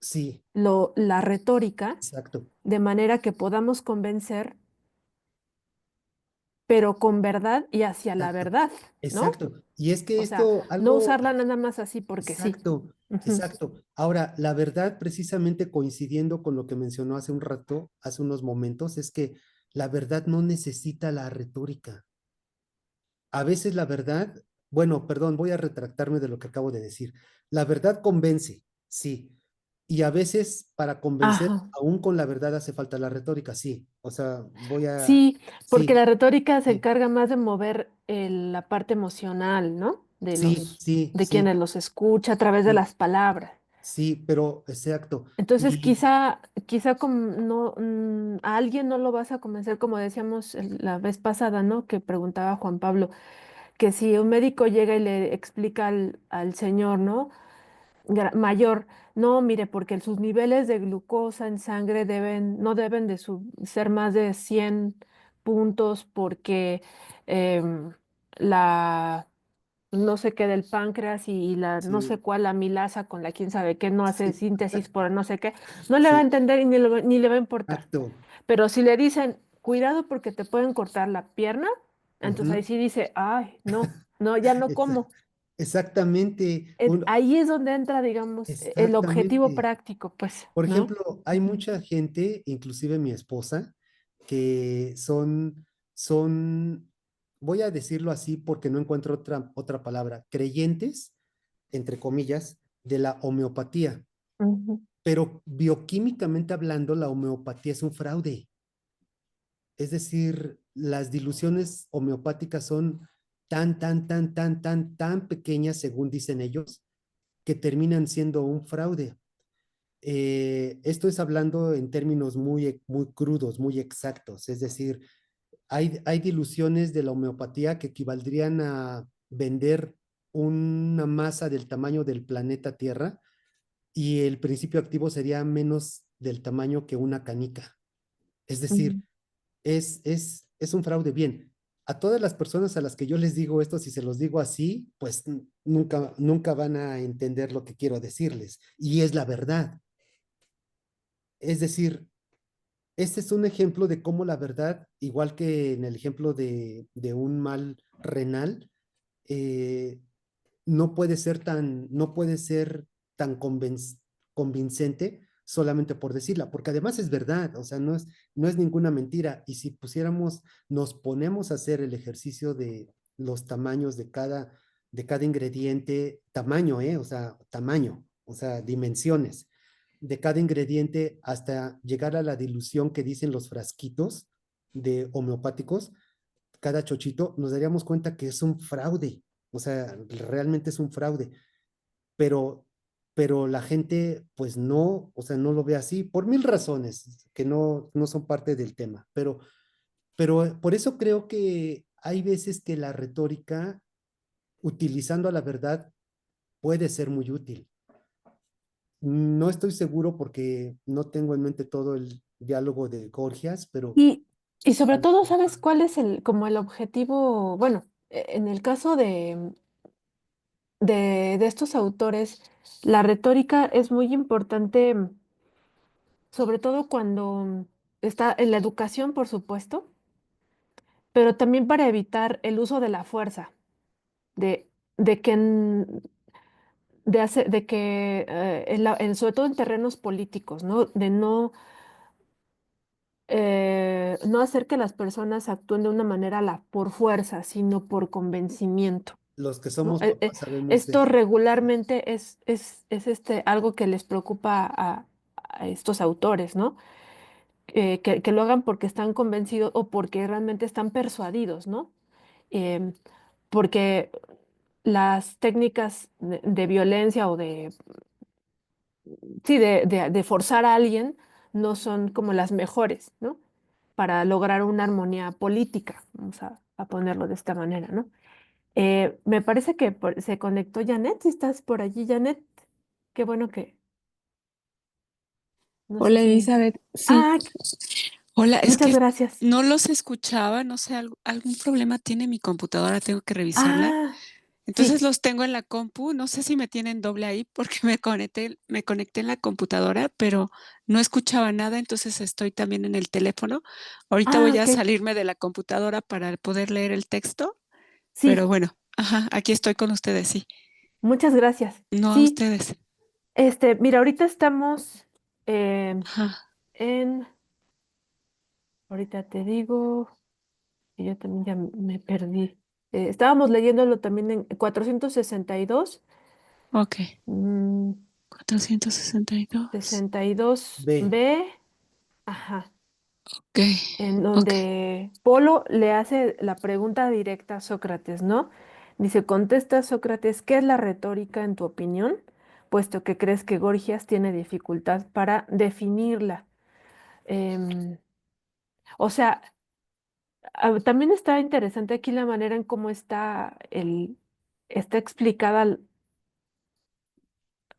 sí, la retórica, exacto, de manera que podamos convencer, pero con verdad y hacia la exacto, verdad, ¿no? exacto. Y es que O sea, esto, no algo, usarla nada más así porque sí. exacto, Ujú, exacto. Ahora, la verdad, precisamente coincidiendo con lo que mencionó hace un rato, hace unos momentos, es que la verdad no necesita la retórica. A veces la verdad, bueno, perdón, voy a retractarme de lo que acabo de decir. La verdad convence, sí. Y a veces para convencer, ajá. aún con la verdad hace falta la retórica, sí. O sea, Sí, porque sí, la retórica se sí, encarga más de mover la parte emocional, ¿no? sí, sí, De sí, quienes los escucha a través de sí, las palabras. sí, pero exacto. Entonces, Y quizá no, a alguien no lo vas a convencer, como decíamos la vez pasada, ¿no? Que preguntaba Juan Pablo, que si un médico llega y le explica al señor, ¿no? Mayor, no, mire, porque sus niveles de glucosa en sangre no deben de ser más de 100 puntos porque em, la no sé qué del páncreas y la no sé sí, cuál amilasa con la quién sabe qué no hace sí, síntesis por no sé qué, no le va a sí, entender y ni le va a importar. exacto. Pero si le dicen, cuidado porque te pueden cortar la pierna, entonces ahí Ujú, sí dice, ay, no, no, ya no exa- como. Exactamente, Ahí es donde entra, digamos, el objetivo exactamente. práctico, pues, Por ¿no? ejemplo, hay Ujú. mucha gente, inclusive mi esposa, que voy a decirlo así porque no encuentro otra palabra, creyentes, entre comillas, de la homeopatía. Ujú. Pero bioquímicamente hablando, la homeopatía es un fraude. Es decir, las diluciones homeopáticas son tan pequeñas, según dicen ellos, que terminan siendo un fraude. Esto es hablando en términos muy crudos, muy exactos. Es decir, hay diluciones de la homeopatía que equivaldrían a vender una masa del tamaño del planeta Tierra y el principio activo sería menos del tamaño que una canica. Es decir, Mm. es un fraude. Bien, a todas las personas a las que yo les digo esto, si se los digo así, pues nunca van a entender lo que quiero decirles. Y es la verdad. Es decir, este es un ejemplo de cómo la verdad, igual que en el ejemplo de un mal renal, eh, no puede ser tan convincente solamente por decirla, porque además es verdad, o sea, no es ninguna mentira. Y si nos ponemos a hacer el ejercicio de los tamaños de cada ingrediente, tamaño, o sea, tamaño, o sea, dimensiones de cada ingrediente hasta llegar a la dilución que dicen los frasquitos de homeopáticos, cada chochito, nos daríamos cuenta que es un fraude, o sea, realmente es un fraude, pero, pero la gente pues no, o sea, no lo ve así por mil razones que no son parte del tema, pero por eso creo que hay veces que la retórica, utilizando a la verdad, puede ser muy útil. No estoy seguro porque no tengo en mente todo el diálogo de Gorgias, pero Y, y sobre todo, ¿sabes cuál es como el objetivo? Bueno, en el caso de estos autores, la retórica es muy importante, sobre todo cuando está en la educación, por supuesto, pero también para evitar el uso de la fuerza, de, de que, de que sobre todo en terrenos políticos, ¿no? De no hacer que las personas actúen de una manera por fuerza, sino por convencimiento. los que ¿No? somos papás sabemos de Esto eso. regularmente es algo que les preocupa a estos autores, ¿no? Que lo hagan porque están convencidos o porque realmente están persuadidos, ¿no? Em, Porque las técnicas de violencia o sí, de forzar a alguien no son como las mejores, ¿no? Para lograr una armonía política, vamos a ponerlo de esta manera, ¿no? Me parece que se conectó Janet. Si estás por allí, Janet, qué bueno que, no sé Hola si... Elizabeth, sí, Ah, hola, es muchas que gracias. no los escuchaba, no sé, algún problema tiene mi computadora, tengo que revisarla. Ah, Entonces sí, los tengo en la compu, no sé si me tienen doble ahí porque me conecté en la computadora, pero no escuchaba nada, entonces estoy también en el teléfono. Ahorita ah, voy a ok, salirme de la computadora para poder leer el texto, pero sí, bueno, ajá, aquí estoy con ustedes, sí, muchas gracias. no a Sí, ustedes. mira, ahorita estamos eh, Ajá, en, ahorita te digo, que yo también ya me perdí. Estábamos leyéndolo también en 462. ok, mm, 462. 62 B, b, ajá, Ok, en ok. donde Polo le hace la pregunta directa a Sócrates, ¿no? Dice, contesta Sócrates, ¿qué es la retórica en tu opinión? Puesto que crees que Gorgias tiene dificultad para definirla. Em, o sea, también está interesante aquí la manera en cómo está explicada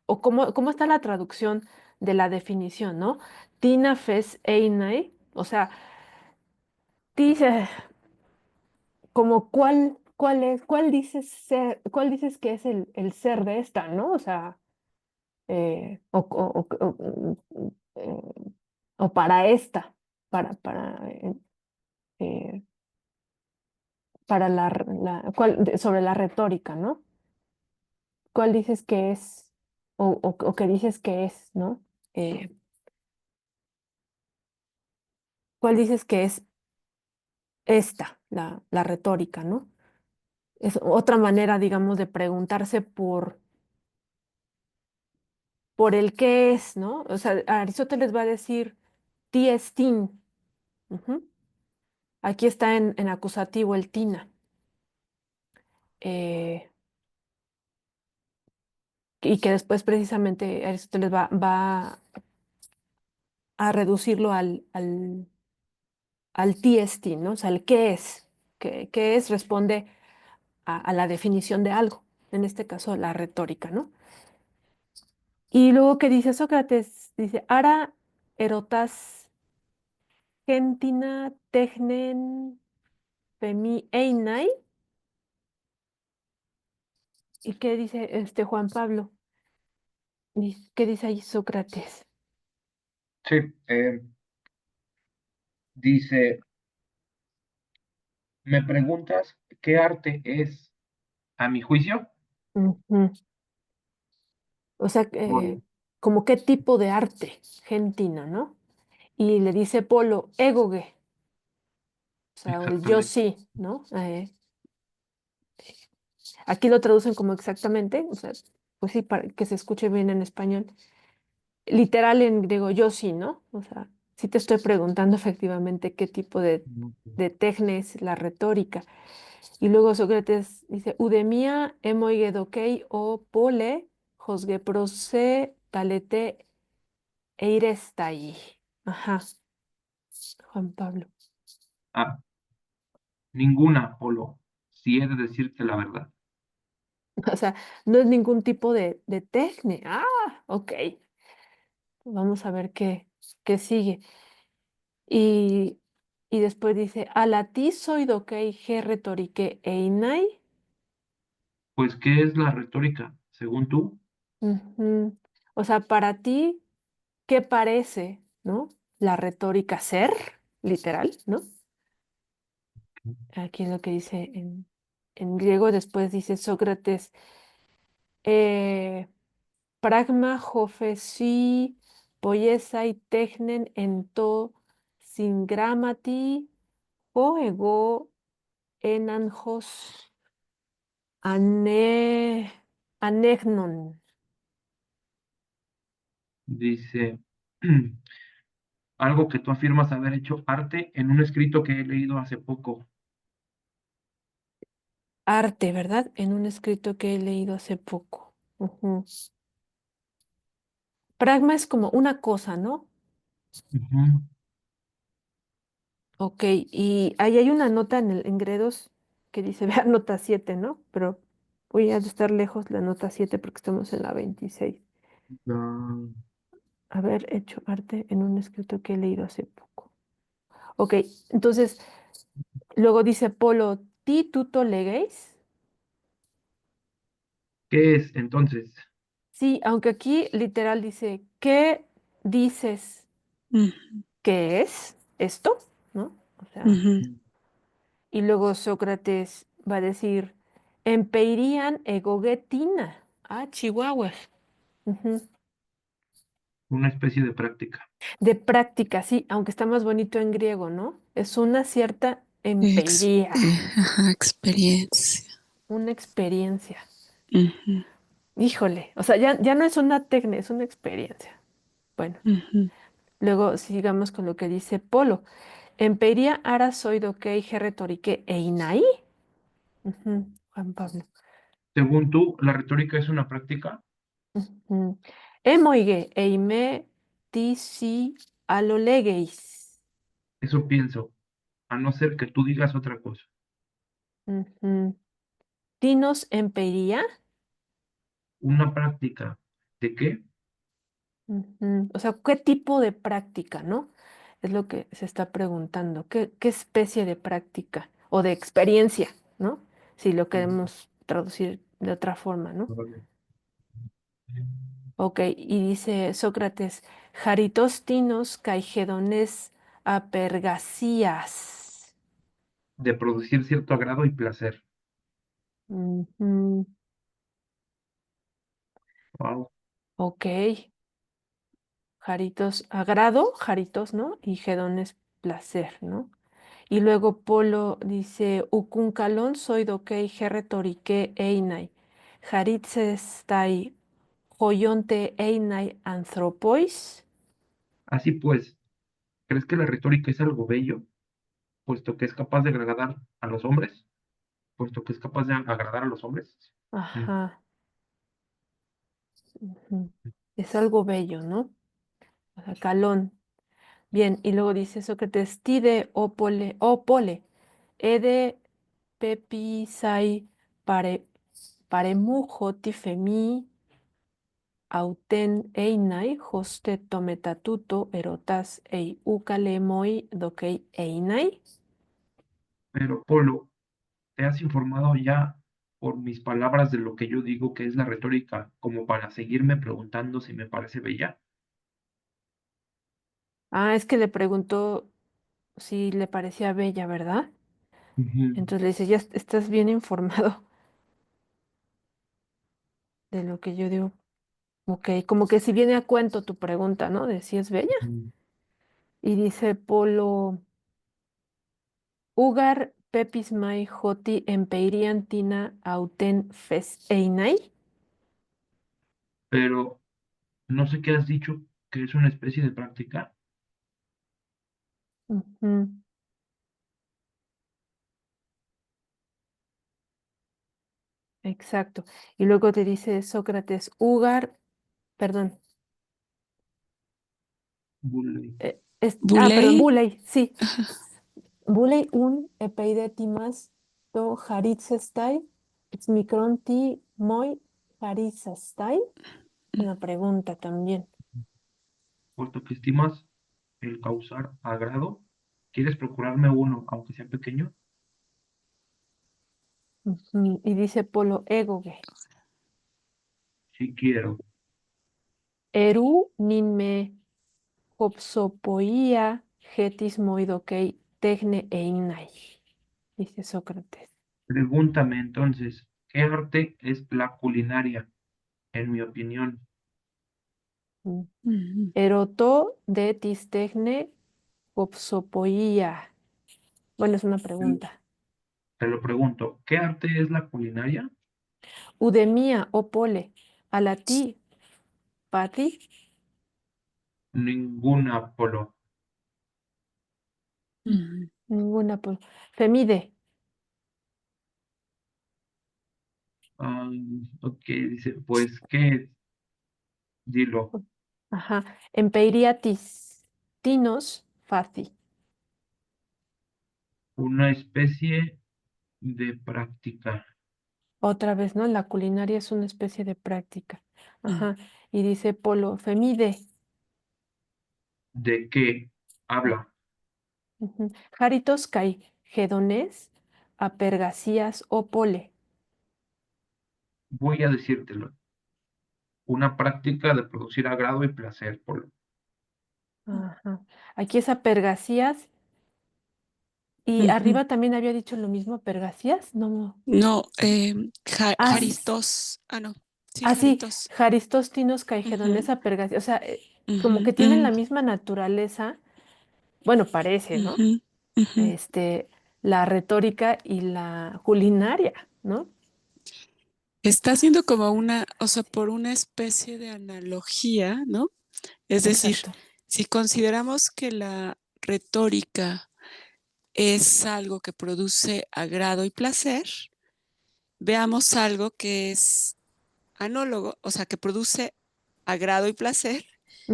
o cómo está la traducción de la definición, ¿no? Tina fes einai, o sea, dice como cuál dices que es el ser de esta, ¿no? O sea, o para esta, para, para, eh, eh, para sobre la retórica, ¿no? ¿Cuál dices que es, o qué dices que es, ¿no? Eh, ¿Cuál dices que es esta, la retórica, ¿no? Es otra manera, digamos, de preguntarse por el qué es, ¿no? O sea, Aristóteles va a decir ti es tin. Ujú. Aquí está en acusativo el tina. eh, y que después precisamente Aristóteles va a reducirlo al TST, ¿no? O sea, el qué es. ¿Qué es? Responde a la definición de algo. En este caso, la retórica, ¿no? Y luego que dice Sócrates, dice, ara erotas gentina technen femi einai. ¿Y qué dice Juan Pablo? ¿Qué dice ahí Sócrates? Sí, dice, ¿me preguntas qué arte es a mi juicio? Ujú. O sea, Polo. como qué tipo de arte gentina, ¿no? Y le dice Polo, egoge, o sea, el yo Exactamente. sí, ¿no? Aquí lo traducen como exactamente, o sea, pues sí, para que se escuche bien en español. Literal en griego, yo sí, ¿no? O sea, sí te estoy preguntando efectivamente qué tipo de tecne es la retórica. Y luego Sócrates dice, Udemia emoigedokei o pole, josgeprose talete eirestai. Ajá, Juan Pablo. Ah, ninguna, Polo, si he de decirte la verdad. O sea, no es ningún tipo de tecne. Ah, ok. Vamos a ver qué sigue. Y, y después dice, alati soidokei he retorique einai. Pues, ¿qué es la retórica, según tú? Ujú. O sea, para ti, ¿qué parece, no? La retórica ser, literal, ¿no? Aquí es lo que dice en griego. Después dice Sócrates, eh, pragma hofesi poiesai technen ento singramati o ego enanjos ane, anegnon. Dice, algo que tú afirmas haber hecho arte en un escrito que he leído hace poco. Arte, ¿verdad? En un escrito que he leído hace poco. Ujú. Pragma es como una cosa, ¿no? Ujú. Ok, y ahí hay una nota en Gredos que dice, vea, nota 7, ¿no? Pero voy a estar lejos la nota 7 porque estamos en la 26. Ah, Haber hecho arte en un escrito que he leído hace poco. Ok, entonces, luego dice Polo, ti tuto legeis. ¿qué es entonces? Sí, aunque aquí literal dice, ¿qué dices Ujú, que es esto? ¿No? O sea, ujú, y luego Sócrates va a decir, empeirían egogetina. Ah, Chihuahua. Ujú. Una especie de práctica. De práctica, sí, aunque está más bonito en griego, ¿no? Es una cierta ex- empeiría, ajá, experiencia. una experiencia. Ujú, Híjole, o sea, ya no es una técnica, es una experiencia. Bueno, ujú. luego sigamos con lo que dice Polo. Empeiría ara soidokei retorique einai. Ujú, Juan Pablo. Según tú, la retórica es una práctica. Ujú. Emoige eime tisi alolegeis. Eso pienso, a no ser que tú digas otra cosa. Ujú. Tinos empeiría. Una práctica. ¿De qué? Ujú. O sea, ¿qué tipo de práctica, no? Es lo que se está preguntando. ¿Qué especie de práctica o de experiencia, ¿no? Si lo Ujú. queremos traducir de otra forma, ¿no? Vale. Ok, y dice Sócrates, jaritos tinos caigedones apergasías. De producir cierto agrado y placer. Ujú. Wow. Ok, jaritos, agrado, jaritos, ¿no? Y gedón placer, ¿no? Y luego Polo dice, Ucuncalón soy doquei herretorique einai, jaritzestai joyonte einai anthropois. Así pues, ¿crees que la retórica es algo bello, puesto que es capaz de agradar a los hombres? Puesto que es capaz de agradar a los hombres. Mm. Ajá, ujú. Es algo bello, ¿no? O sea, calón. Bien, y luego dice Sócrates, tide o pole, ede pepi sai pare, paremu hoti femi auten einai hoste tometatuto erotas ei ukalemoi dokei einai. Pero Polo, ¿te has informado ya por mis palabras de lo que yo digo que es la retórica, como para seguirme preguntando si me parece bella? Ah, es que le preguntó si le parecía bella, ¿verdad? Ujú. Entonces le dice, ya estás bien informado de lo que yo digo. Ok, como que si viene a cuento tu pregunta, ¿no? De si es bella. Ujú. Y dice Polo, Ugar pepis mai hoti empeirian tina auten fes einai. Pero no sé qué has dicho, que es una especie de práctica. Ujú, exacto. Y luego te dice Sócrates, Ugar, perdón, Bulle. perdón, Buley. Buley, sí. Buley un epeidetimas to haritzestai, micronti moi haritzestai. Una pregunta también. Puesto que estimas el causar agrado, ¿quieres procurarme uno, aunque sea pequeño? Ujú, y dice Polo, egoge, Sí quiero. eru nin me hopsopoia getis moidokei tecne einai, dice Sócrates. Pregúntame entonces, ¿qué arte es la culinaria, en mi opinión? Mm. Ujú. Eroto de tis tecne hopsopoia. Bueno, es una Te pregunta. te lo pregunto, ¿qué arte es la culinaria? Udemia o pole, a la ti, pati, Ninguna, Polo. ninguna pole. Femide, Ah, ok, dice, pues, ¿qué es? Dilo, ajá, empeiriatis, tinos, faci. una especie de práctica. Otra vez, ¿no? La culinaria es una especie de práctica. Mm. Ajá. Y dice Polo, femide. ¿De qué Ah, habla? ujú. Jaritos kai, gedones, apergasías o pole. Voy a decírtelo, una práctica de producir agrado y placer, Polo. Ajá. Aquí es apergasías. Y Ujú. arriba también había dicho lo mismo, apergasías. No. No, Ah, Jaristos. Ah, no. Sí, sí, Jaritos. jaristos, tinos, Ujú, caigedones, apergasías. O sea, como ujú, que tienen la misma naturaleza. Bueno, parece, ¿no? ujú, ujú. Este, la retórica y la culinaria, ¿no? Está haciendo como una, o sea, por una especie de analogía, ¿no? Es decir, Exacto. si consideramos que la retórica es algo que produce agrado y placer, veamos algo que es anólogo, o sea, que produce agrado y placer,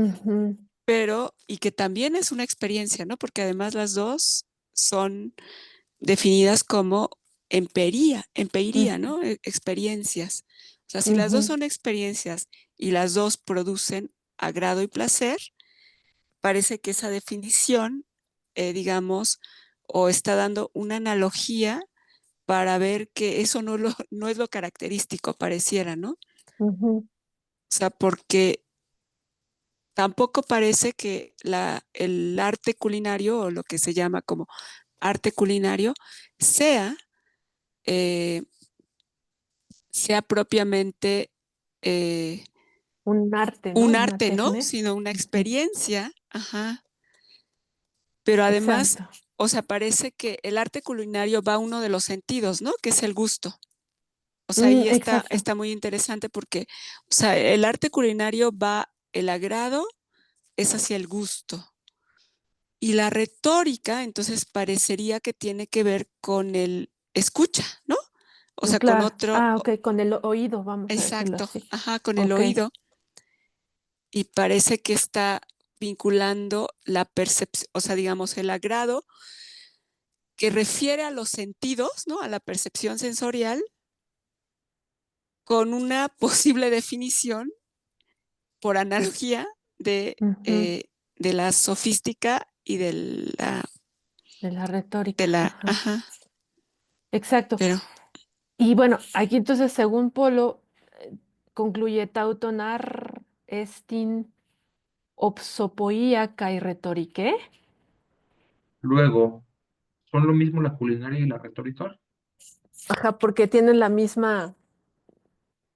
Ujú, pero y que también es una experiencia, ¿no? Porque además las dos son definidas como empiría, ujú, ¿no? Experiencias. O sea, si las dos ujú, son experiencias y las dos producen agrado y placer, parece que esa definición, digamos, o está dando una analogía para ver que eso no es lo característico, pareciera, ¿no? O ujú, sea, porque tampoco parece que el arte culinario o lo que se llama como arte culinario sea, eh, sea propiamente eh, un arte, ¿no? un Una arte, ¿no? tecne. Sino una Ujú, experiencia, ajá. Pero además, exacto. o sea, parece que el arte culinario va a uno de los sentidos, ¿no? Que es el gusto. O sea, ahí Exacto. está muy interesante porque, o sea, el arte culinario va, el agrado es hacia el gusto. Y la retórica, entonces, parecería que tiene que ver con el escucha, ¿no? O sea, con Claro. otro, Ah, ok, con el oído, vamos a decirlo exacto, así. ajá, con el Ok. oído. Y parece que está vinculando la percepción, o sea, digamos, el agrado que refiere a los sentidos, ¿no? A la percepción sensorial, con una posible definición, por analogía, Ujú. de la sofística y De la de retórica. la, Ajá. ajá, Exacto. pero Y bueno, aquí entonces, según Polo, concluye tautonar estin opsopoía kai retorique. Luego, ¿son lo mismo la culinaria y la retórica? Ajá, porque tienen la misma,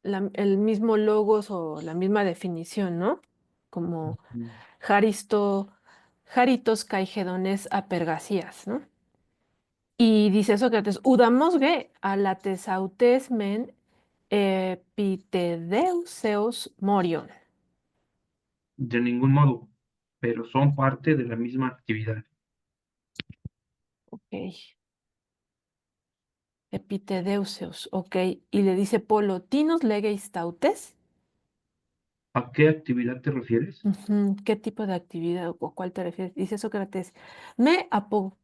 el mismo logos o la misma definición, ¿no? Como Mm. Jaritos caigedones apergasías, ¿no? Y dice Sócrates, udamosge a la tesautes men epitedeuseos morion. De ningún modo, pero son parte de la misma actividad. Ok, epitedeuseos, ok. Y le dice Polo, tinos legeis tautes. ¿A qué actividad te refieres? Ujú, ¿qué tipo de actividad o cuál te refieres? Dice Sócrates, me apo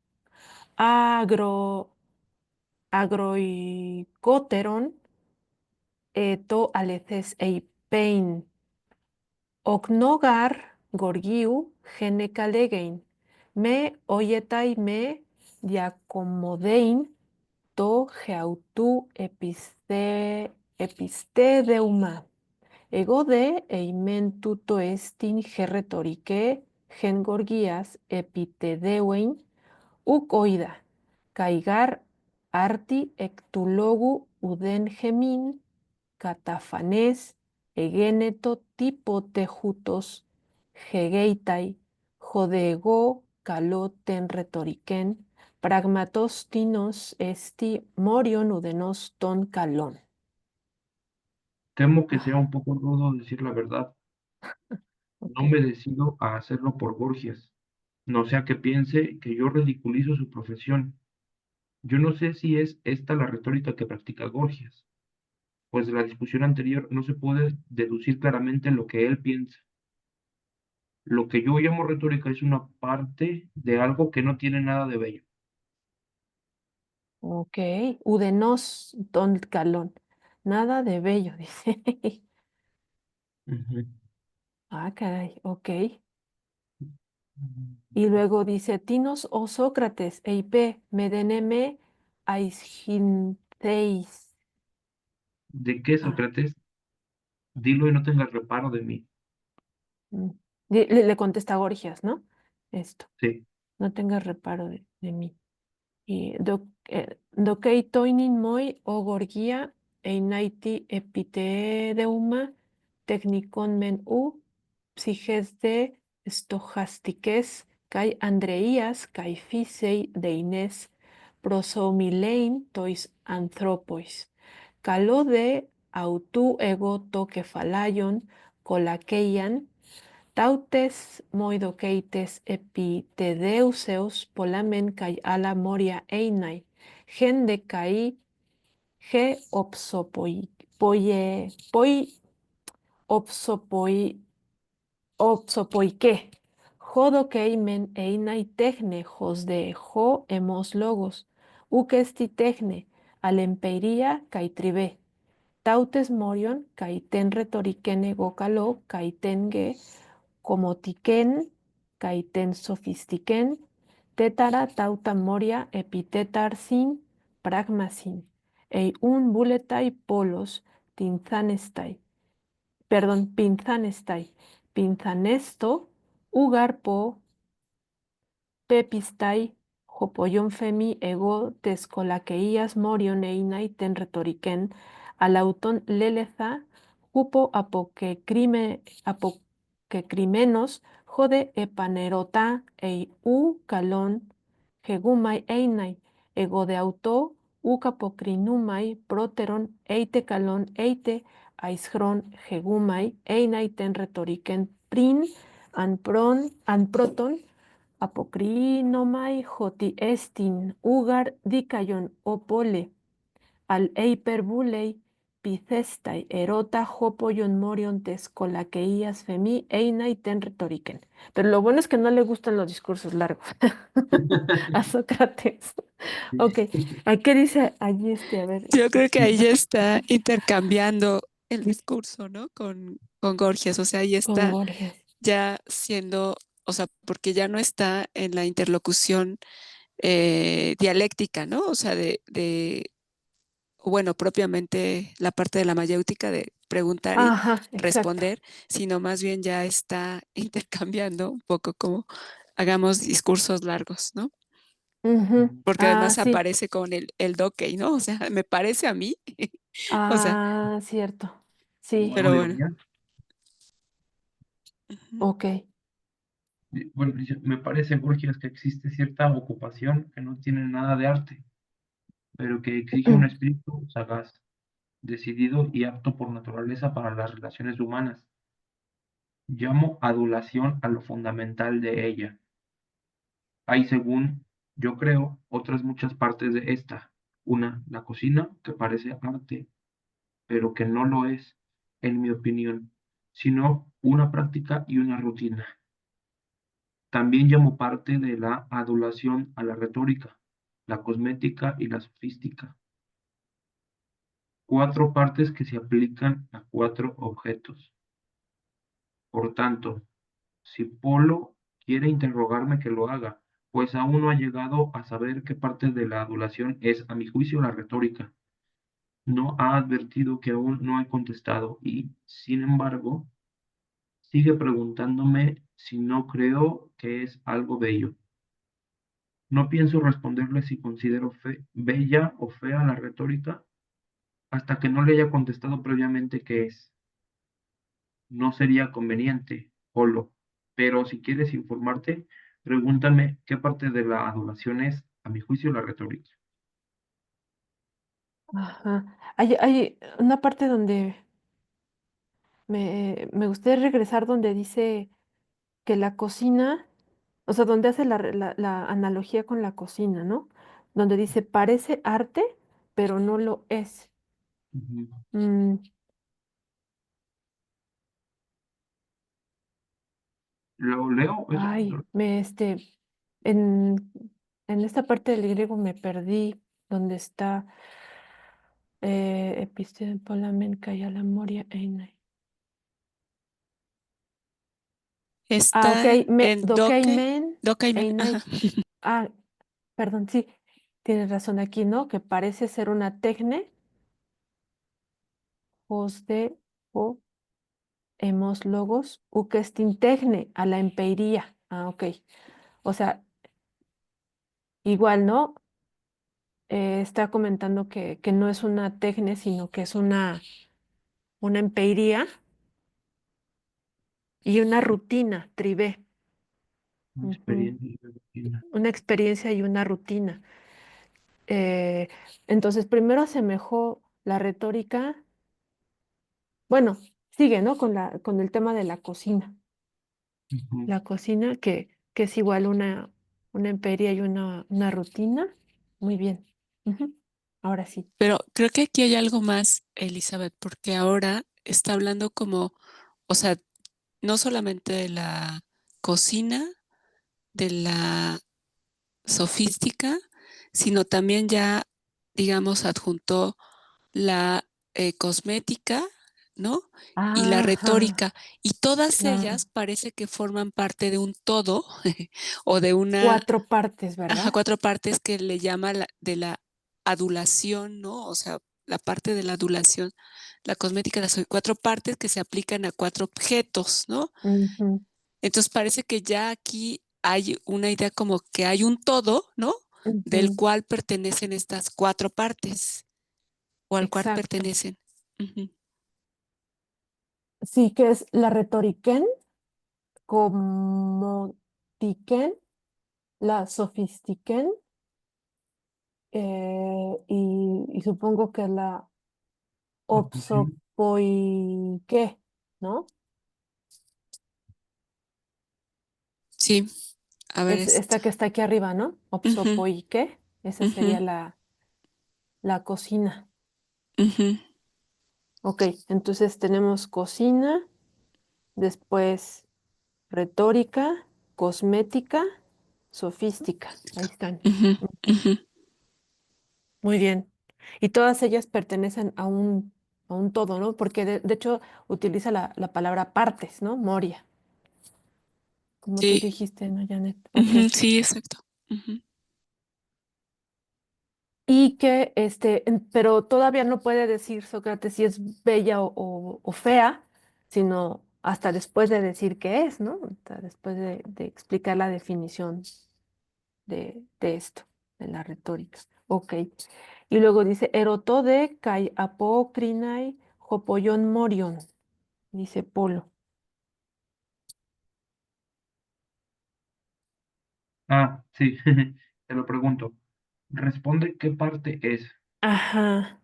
agro agroicoteron to aleces eipein ognogar gorgiu genecalegein me oyetai me diacomodein to geautu epistedeuma ego de eimen tuto estin gerretorique gengorgias epitedeuein uk oida, caigar arti ectulogu uden gemin, catafanes, egeneto tipo tejutos, hegeitai, jodego, caloten retoriquen, pragmatos tinos esti morion udenos ton calon. Temo que sea Ah, un poco rudo decir la verdad. ok. No me decido a hacerlo por Gorgias. No sea que piense que yo ridiculizo su profesión. Yo no sé si es esta la retórica que practica Gorgias, pues de la discusión anterior no se puede deducir claramente lo que él piensa. Lo que yo llamo retórica es una parte de algo que no tiene nada de bello. Ok, udenos don calón. Nada de bello, dice. Ujú. Ah, caray, ok. Y luego dice, Tinos o Sócrates, eipe, medeneme, aisginteis. ¿De qué, Ah, Sócrates? Dilo y no tengas reparo de mí. mm. Le contesta Gorgias, ¿no? Esto, Sí. no tengas reparo de mí. Y dokei toinin moi o Gorgia, einaiti epitedeuma, technikon men psiges de stochastiques, kai Andreías, kai Fisei de Inés, prosoumilein tois anthropois. Calo de autu ego to kefalaion, colakeian, tautes moidokeites epitedeuseus polamen kai ala moria einai, gen de kai ge opsopoi, poi opsopoi, opsopoike, jodo men einai techne jos de jo hemos logos, ukesti techne, alempeiria kai tribe, tautes morion kai ten retorikene gokalo kai tenge, como tiken, kaiten sofistiken, tetara tauta moria epitetar sin pragmasin, ei un buletai polos tinzanestai, perdón, pinzanestai, pinzanesto, ugarpo pepistai, hopoyon femi ego tescolaqueías morion einai ten retoriquen, alauton leleza, hupo apoquecrimenos, jode epanerota ei u calon, hegumai einai, ego de auto, u capocrinumai, proteron, eite calon, eite, aisgron, hegumai, einai ten retoriquen, prin, anproton, apocrinomai hoti estin ugar dikayon opole al eiperbulei picestai, erota, hopoyon, morion, tescolaqueías, femi, eina y ten retoriquen. Pero lo bueno es que no le gustan los discursos largos a Sócrates. Ok, ¿qué dice allí A ver, Yo creo que ahí ya está intercambiando el discurso, ¿no? Con Gorgias, o sea, ahí con está Borges. ya siendo, o sea, porque ya no está en la interlocución dialéctica, ¿no? O sea, bueno, propiamente la parte de la mayéutica de preguntar y Ajá, exacto. responder, sino más bien ya está intercambiando un poco como hagamos discursos largos, ¿no? Ujú. Porque Ah, además sí. aparece con el doque, ¿no? O sea, me parece a mí, o sea, Ah, cierto. como Sí, algo pero de bueno. ironía. Ujú. ok. Bueno, dice, me parece, Borges, que existe cierta ocupación que no tiene nada de arte, pero que exige un espíritu sagaz, decidido y apto por naturaleza para las relaciones humanas. Llamo adulación a lo fundamental de ella. Hay, según yo creo, otras muchas partes de esta. Una, la cocina, que parece arte, pero que no lo es, en mi opinión, sino una práctica y una rutina. También llamo parte de la adulación a la retórica, la cosmética y la sofística. Cuatro partes que se aplican a cuatro objetos. Por tanto, si Polo quiere interrogarme que lo haga, pues aún no ha llegado a saber qué parte de la adulación es, a mi juicio, la retórica. No ha advertido que aún no he contestado y, sin embargo, sigue preguntándome si no creo que es algo bello. No pienso responderle si considero bella o fea la retórica hasta que no le haya contestado previamente qué es. No sería conveniente, Polo, pero si quieres informarte, pregúntame qué parte de la adulación es, a mi juicio, la retórica. Ajá. Hay una parte donde me gustaría regresar donde dice que la cocina, o sea, donde hace la analogía con la cocina, ¿no? Donde dice, parece arte, pero no lo es. Ujú. Mm, ¿Lo leo? ay, en, en esta parte del griego me perdí, donde está episteme polamen kaya la moria einai. Ah, ok, Está en dokeimen, Dockeyman, ajá. einai. Ah, perdón, sí, tienes razón aquí, ¿no? Que parece ser una tecne, os de o hemos logos, ukestin tecne, a la empeiría. Ah, ok. O sea, igual, ¿no? Está comentando que no es una tecne, sino que es una empeiría y una rutina, tribé. Una Ujú. experiencia y rutina. Una experiencia y una rutina. Eh, entonces, primero asemejó la retórica, bueno, sigue, ¿no? Con el tema de la cocina. Ujú. La cocina, que es igual una emperia y una rutina. Muy bien. Ujú. Ahora sí. Pero creo que aquí hay algo más, Elizabeth, porque ahora está hablando como, o sea, no solamente de la cocina, de la sofística, sino también ya, digamos, adjuntó la cosmética, ¿no? Y la Ajá, retórica. Y todas claro. ellas parece que forman parte de un todo o de una, Cuatro partes, ajá, ¿verdad? cuatro partes que le llama de la adulación, ¿no? O sea, la parte de la adulación, la cosmética, las cuatro partes que se aplican a cuatro objetos, ¿no? Ujú, Entonces parece que ya aquí hay una idea como que hay un todo, ¿no? Del ujú. cual pertenecen estas cuatro partes o al cual Exacto. pertenecen. Ujú. Sí, que es la retoriquén, como tiquén, la sofistiquén, y supongo que la Locución. opsopoiqué, ¿no? Sí, a ver Es esto. esta que está aquí arriba, ¿no? Ujú, Opsopoiqué, esa ujú, sería la cocina. ujú. Ok, entonces tenemos cocina, después retórica, cosmética, sofística. Ahí están. Ujú, Ujú. ujú. Muy bien. Y todas ellas pertenecen a un todo, ¿no? Porque de hecho utiliza la palabra partes, ¿no? Moria, como tú Sí, dijiste, ¿no, Janet? Ok. ujú, sí, exacto. Ujú. Y que, pero todavía no puede decir Sócrates si es bella o fea, sino hasta después de decir qué es, ¿no? Hasta después de explicar la definición de esto, de la retórica. Ok. Y luego dice, erotode kai apokrinai hopoyon morion, dice Polo. Ah, sí, te lo pregunto. Responde qué parte es. Ajá.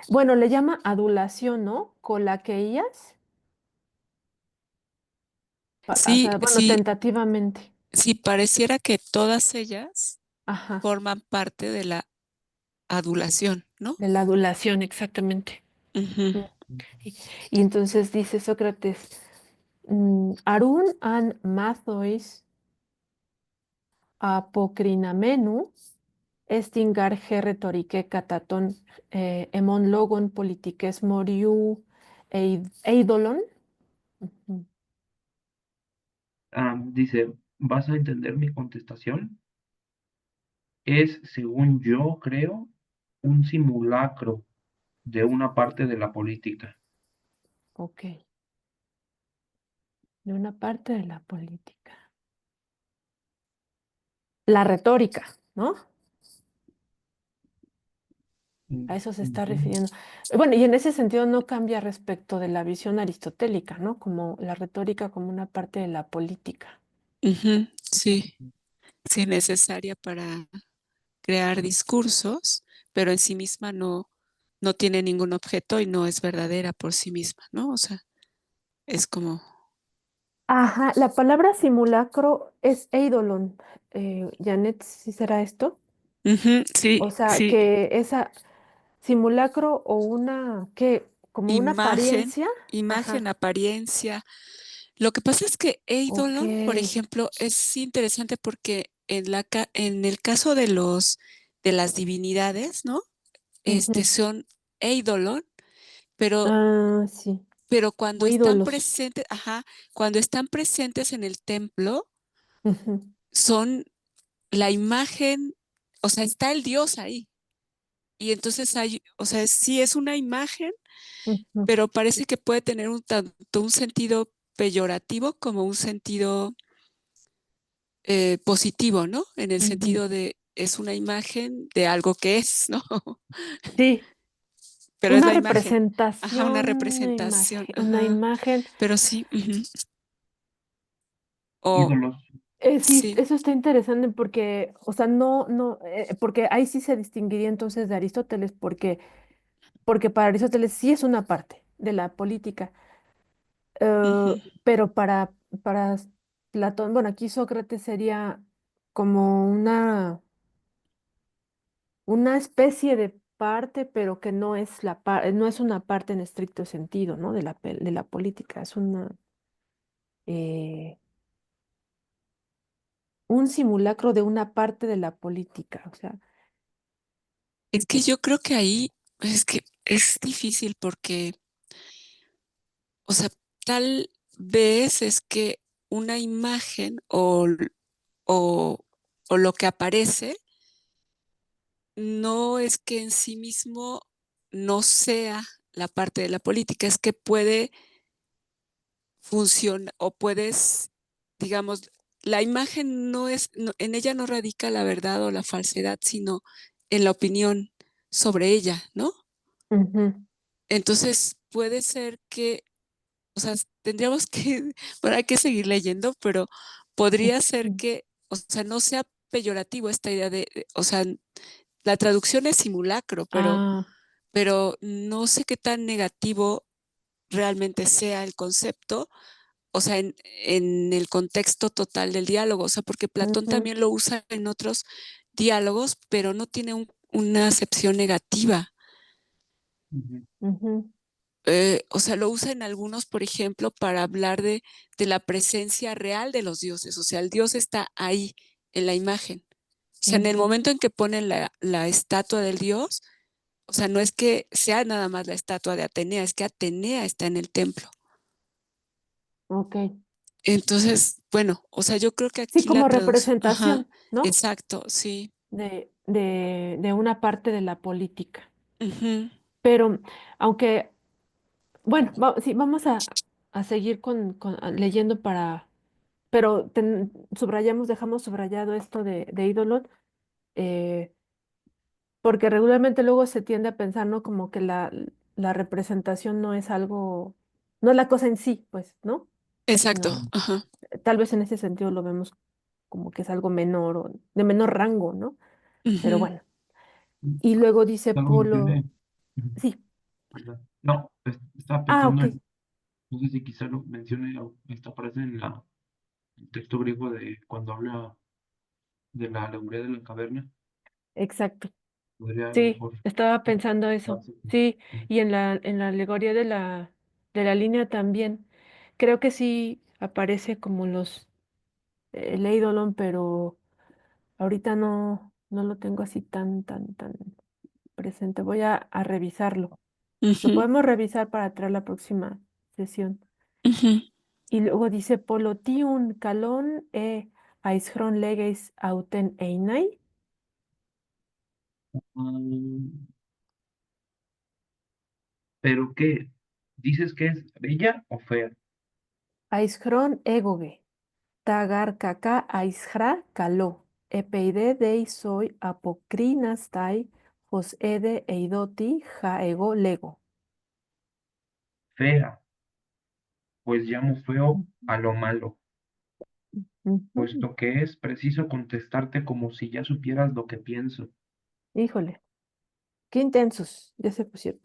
Bueno, le llama adulación, ¿no? Colaqueías. O Sí, sea, bueno, sí, tentativamente. sí, pareciera que todas ellas Ajá. forman parte de la adulación, ¿no? De la adulación, exactamente. Ujú. Mm. Y, y entonces dice Sócrates, Arun an mathois apokrinamenu estingar retorike kataton emon logon politikes moriu eidolon. Ujú. Dice, ¿vas a entender mi contestación? Es, según yo creo, un simulacro de una parte de la política. Ok, de una parte de la política. La retórica, ¿no? A eso se está Ujú. refiriendo. Bueno, y en ese sentido no cambia respecto de la visión aristotélica, ¿no? Como la retórica como una parte de la política. Ujú, sí, sí, necesaria para crear discursos, pero en sí misma no tiene ningún objeto y no es verdadera por sí misma, ¿no? O sea, es como, Ajá, la palabra simulacro es eidolon. Janet, ¿sí será esto? ujú, O sí, sea, sí, que esa simulacro o una, ¿qué? Como una imagen, apariencia. imagen, Ajá, apariencia. Lo que pasa es que ok. Eidolon, por ejemplo, es interesante porque en el caso de de las divinidades, ¿no? Ujú. Son Eidolon, pero, Ah, sí, pero o ídolos. cuando están presentes en el templo, Ujú, son la imagen, o sea, está el Dios ahí. Y entonces hay, o sea, sí es una imagen, ujú, pero parece que puede tener tanto un sentido peyorativo como un sentido positivo, ¿no? En el ujú. sentido de es una imagen de algo que es, ¿no? Sí, Pero es una la imagen. Ajá, una representación, representación. una Ajá. imagen. Pero sí. Ujú. O Ídolos. Sí, sí. eso está interesante porque, o sea, porque ahí sí se distinguiría entonces de Aristóteles, porque para Aristóteles sí es una parte de la política, eh, Ujú. pero para Platón, bueno, aquí Sócrates sería como una especie de parte, pero que no es no es una parte en estricto sentido, ¿no? De la política, es eh, un simulacro de una parte de la política, o sea. Es que yo creo que ahí es que es difícil porque, o sea, tal vez es que una imagen o, o lo que aparece no es que en sí mismo no sea la parte de la política, es que puede funcionar o puedes, digamos, la imagen no es, en ella no radica la verdad o la falsedad, sino en la opinión sobre ella, ¿no? Ujú, Entonces puede ser que, o sea, tendríamos que, bueno, hay que seguir leyendo, pero podría ser ujú. que, o sea, no sea peyorativo esta idea o sea, la traducción es simulacro, Ah, pero no sé qué tan negativo realmente sea el concepto, o sea, en el contexto total del diálogo, o sea, porque Platón ujú. también lo usa en otros diálogos, pero no tiene una acepción negativa. Ujú. Ujú, O sea, lo usa en algunos, por ejemplo, para hablar de la presencia real de los dioses. O sea, el dios está ahí en la imagen. O sea, en el ujú. momento en que ponen la estatua del dios, o sea, no es que sea nada más la estatua de Atenea, es que Atenea está en el templo. Ok. Entonces, bueno, o sea, yo creo que Sí, aquí la como traducción, ajá, representación, ¿no? exacto, sí. De una parte de la política. Ujú, Pero, aunque, bueno, sí, vamos a seguir leyendo pero subrayamos, dejamos subrayado esto de Eidolon, eh, porque regularmente luego se tiende a pensar, ¿no? Como que la representación no es algo, no es la cosa en sí, pues, ¿no? exacto, Sino, ajá. tal vez en ese sentido lo vemos como que es algo menor o de menor rango, ¿no? Pero Ujú, bueno. Y luego dice Algo Polo, mencioné. Ujú. sí, ¿Verdad? No, estaba ok, pensando en, no sé si quizá lo mencione, esto aparece en el texto griego de cuando habla de la alegoría de la caverna, exacto. podría a lo Sí, mejor estaba pensando eso. darse. Sí, Ujú. y en la alegoría de la línea también. Creo que sí aparece como el eidolon, pero ahorita no lo tengo así tan presente. Voy a revisarlo. Lo Ujú, podemos revisar para traer la próxima sesión. ujú. Y luego dice Polotiun kalon aishron legeis auten einai. Mm, ¿pero qué? ¿Dices que es bella o fea? Aishron egoge. Tagar kaka aishra kalo. Epeide dei soy apocrinas tai hos ede eidoti ja ego lego. Fea, pues llamo feo a lo malo, Ujú. puesto que es preciso contestarte como si ya supieras lo que pienso. Híjole, qué intensos, ya se pusieron.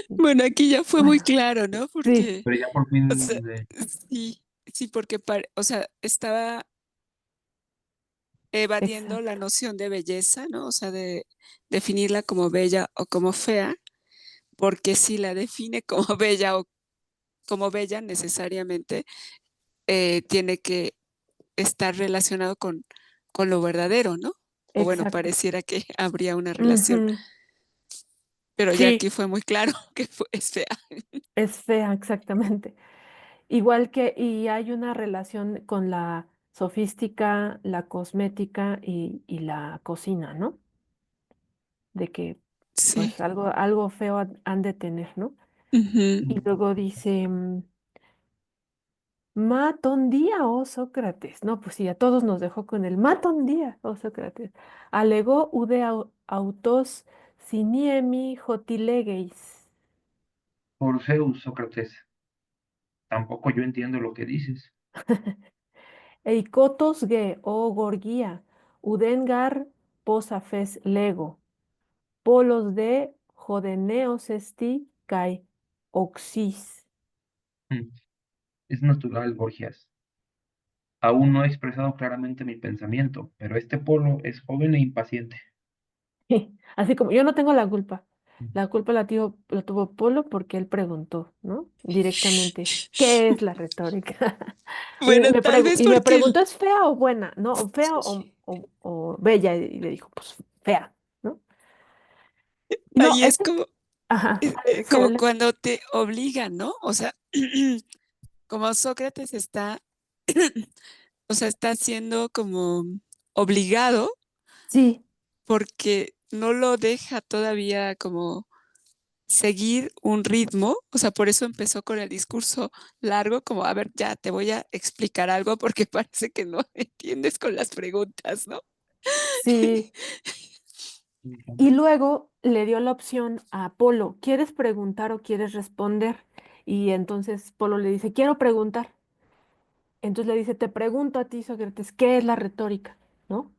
Bueno, aquí ya fue muy Bueno, claro, ¿no? sí, Porque, Pero ya por o sea, fin de... sí, sí, porque, o sea, estaba evadiendo la exacto, noción de belleza, ¿no? O sea, de definirla como bella o como fea, porque si la define como bella o como bella, necesariamente tiene que estar relacionado con lo verdadero, ¿no? O bueno, exacto. pareciera que habría una relación, Ujú. pero ya Sí, aquí fue muy claro que es fea. es fea, exactamente. Igual que, y hay una relación con la sofística, la cosmética y la cocina, ¿no? De que Sí. pues algo feo han de tener, ¿no? Ujú, Y luego dice, Matón día, oh Sócrates. No, pues sí, a todos nos dejó con el Matón día, oh Sócrates. Alegó ude autos siniemi jotilegeis. por Zeus, Sócrates, tampoco yo entiendo lo que dices. Eikotos ge, oh Gorgia, udengar posafes lego. Polos de jodeneos esti kai oxis. Mm, Es natural, Gorgias. Aún no he expresado claramente mi pensamiento, pero este polo es joven e impaciente. Así como yo no tengo la culpa. La culpa la tuvo Polo porque él preguntó, ¿no? Directamente, ¿qué es la retórica? Y bueno, tal vez y me porque preguntó, ¿es fea o buena? ¿No? ¿O fea o bella? Y le dijo, pues fea, ¿no? Y no, ahí es como, ajá, a ver, sí, como adelante. cuando te obligan, ¿no? O sea, como Sócrates está, o sea, está siendo como obligado Sí, porque no lo deja todavía como seguir un ritmo, o sea, por eso empezó con el discurso largo, como, a ver, ya te voy a explicar algo porque parece que no entiendes con las preguntas, ¿no? sí. Ujú. Y luego le dio la opción a Polo, ¿quieres preguntar o quieres responder? Y entonces Polo le dice, quiero preguntar. Entonces le dice, te pregunto a ti, Sócrates, ¿qué es la retórica? ¿No?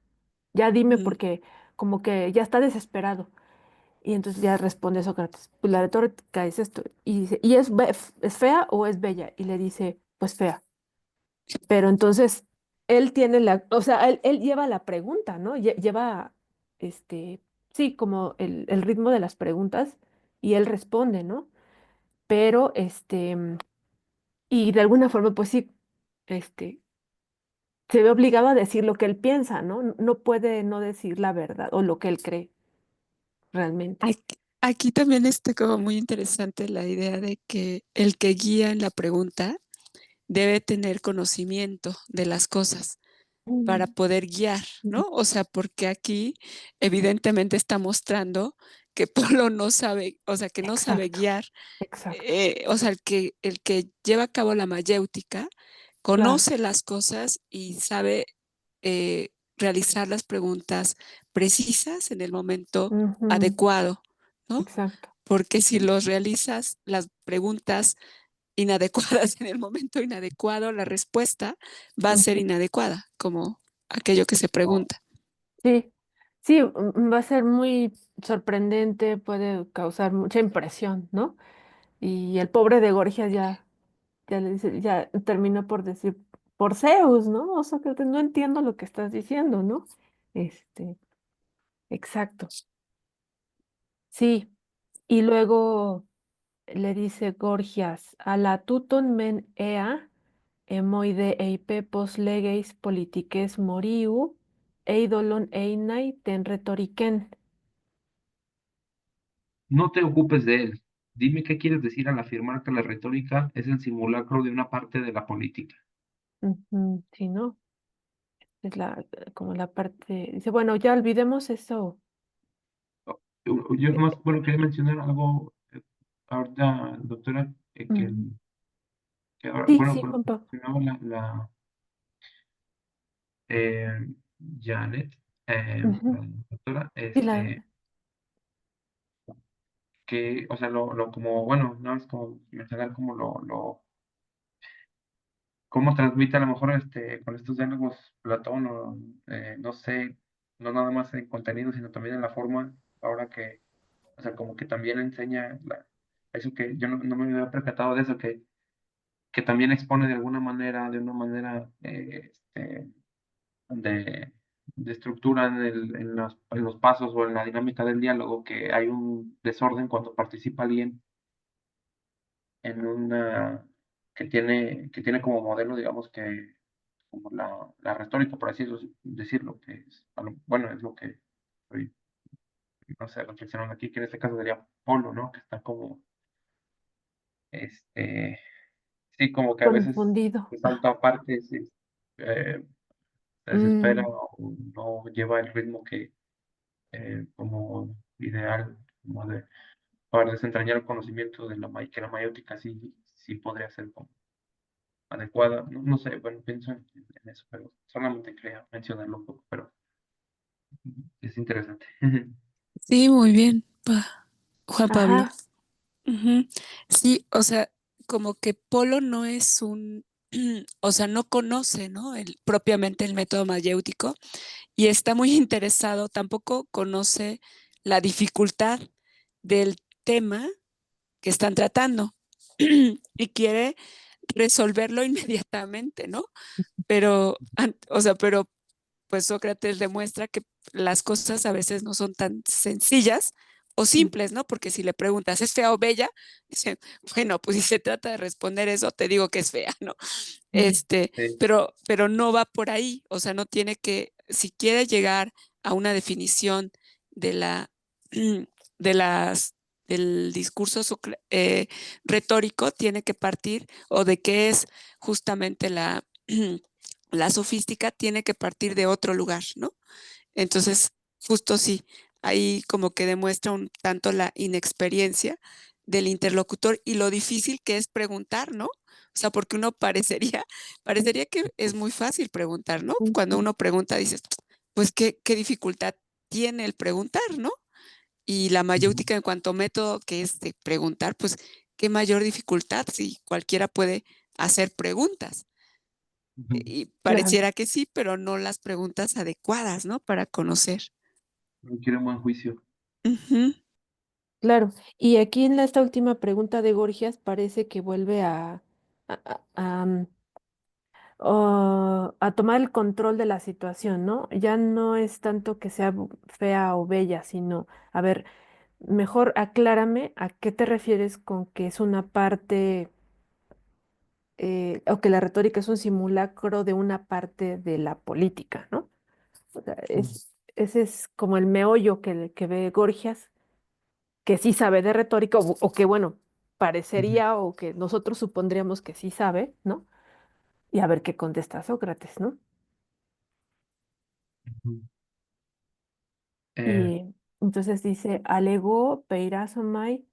Ya dime Ujú, porque como que ya está desesperado. Y entonces ya responde Sócrates, pues la retórica es esto. Y dice, ¿y es fea o es bella? Y le dice, pues fea. Pero entonces él tiene o sea, él lleva la pregunta, ¿no? Lleva este, sí, como el ritmo de las preguntas y él responde, ¿no? Pero, y de alguna forma, pues sí, este, se ve obligado a decir lo que él piensa, ¿no? No puede no decir la verdad o lo que él cree realmente. Aquí también está como muy interesante la idea de que el que guía en la pregunta debe tener conocimiento de las cosas para Mm, poder guiar, mm, ¿no? O sea, porque aquí evidentemente está mostrando que Polo no sabe, o sea, que no sabe exacto, guiar, exacto, o sea, el que lleva a cabo la mayéutica claro. conoce las cosas y sabe realizar las preguntas precisas en el momento Ujú, adecuado, ¿no? exacto. Porque si los realizas las preguntas inadecuadas en el momento inadecuado, la respuesta va a ser Ujú. inadecuada, como aquello que se pregunta. Sí, sí, va a ser muy sorprendente, puede causar mucha impresión, ¿no? Y el pobre de Gorgias ya le dice, ya terminó por decir, por Zeus, ¿no? O sea, que no entiendo lo que estás diciendo, ¿no? Este, exacto. Sí, y luego le dice Gorgias, ala tuton men ea, emoide eipe pos legeis politiques moriu, eidolon einai ten retoriquen. No te ocupes de él. Dime qué quieres decir al afirmar que la retórica es el simulacro de una parte de la política. Ujú, sí, ¿no? Es como la parte, dice, bueno, ya olvidemos eso. Yo Eh, nomás, bueno, quería mencionar algo ahorita, doctora, mm, que ahora, sí, bueno, sí, por lo que Juanpa. mencionaba eh, Janet, Ujú, la doctora, sí, que, o sea, como, bueno, no es como mencionar como cómo transmite a lo mejor con estos diálogos Platón, o no sé, no nada más en contenido, sino también en la forma, ahora que, o sea, como que también enseña eso que yo no me había percatado de eso, que también expone de alguna manera, de una manera de, de estructura en los pasos o en la dinámica del diálogo, que hay un desorden cuando participa alguien en una que tiene como modelo, digamos que como la retórica, por así decirlo, que es, bueno, es lo que estoy, no sé, reflexionando aquí, que en este caso sería Polo, ¿no? Que está como, este, sí, como que a veces confundido. se salta aparte, sí, eh, se desespera Mm, o no lleva el ritmo que como ideal, como para desentrañar el conocimiento de que la mayéutica sí podría ser como adecuada. No, no sé, bueno, pienso en eso, pero solamente quería mencionarlo un poco, pero es interesante. Sí, muy bien, Juan Pablo. ajá. Ujú. Sí, o sea, como que Polo no es o sea, no conoce, ¿no? Propiamente el método mayéutico y está muy interesado, tampoco conoce la dificultad del tema que están tratando y quiere resolverlo inmediatamente, ¿no? Pero, o sea, pero pues Sócrates demuestra que las cosas a veces no son tan sencillas o Mm, simples, ¿no? Porque si le preguntas, ¿es fea o bella? Dice, bueno, pues si se trata de responder eso, te digo que es fea, ¿no? mm, Sí. Pero no va por ahí, o sea, no tiene que, si quiere llegar a una definición de de las, del discurso retórico, tiene que partir, o de qué es justamente la sofística, tiene que partir de otro lugar, ¿no? Entonces, justo sí, ahí como que demuestra un tanto la inexperiencia del interlocutor y lo difícil que es preguntar, ¿no? O sea, porque uno parecería que es muy fácil preguntar, ¿no? Cuando ujú, uno pregunta, dices, pues qué dificultad tiene el preguntar, ¿no? Y la Ujú, mayéutica en cuanto a método que es de preguntar, pues qué mayor dificultad si cualquiera puede hacer preguntas. ujú. Y claro, pareciera que sí, pero no las preguntas adecuadas, ¿no? Para conocer. Requiere un buen juicio. Ujú. claro. Y aquí en esta última pregunta de Gorgias parece que vuelve a, a tomar el control de la situación, ¿no? Ya no es tanto que sea fea o bella, sino, a ver, mejor aclárame a qué te refieres con que es una parte, o que la retórica es un simulacro de una parte de la política, ¿no? O sea, ese es como el meollo que ve Gorgias, que sí sabe de retórica, o que, bueno, Ujú, parecería o que nosotros supondríamos que sí sabe, ¿no? Y a ver qué contesta Sócrates, ¿no? ujú. Eh, Y entonces dice, alego peirasomai,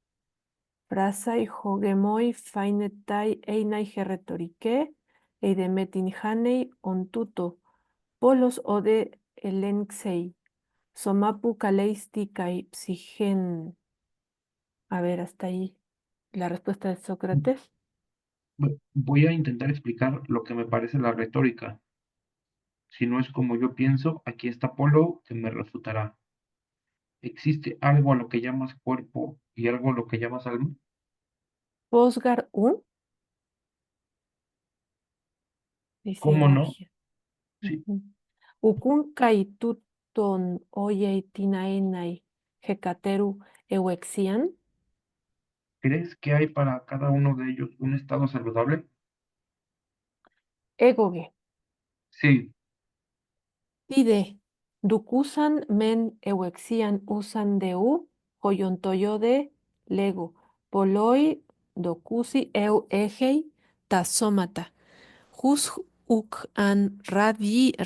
prasai hogemoi, fainetai einai retorique, eidemetin hanei ontuto, polos ode elenxei, somapu kaleisti kai psigen. A ver, hasta ahí la respuesta de Sócrates. voy a intentar explicar lo que me parece la retórica. Si no es como yo pienso, aquí está Polo que me refutará. ¿Existe algo a lo que llamas cuerpo y algo a lo que llamas alma? Posgar un, dice ¿Cómo no? Gorgia. Sí. Ujú. Ukun kai tuton oye tinaenai hecateru euexian. ¿Crees que hay para cada uno de ellos un estado saludable? Egoge. Sí. Pide. Dukusan men euexian usan deu, hoyontoyode lego. Poloi dokusi eu egei tasomata. Hus uk an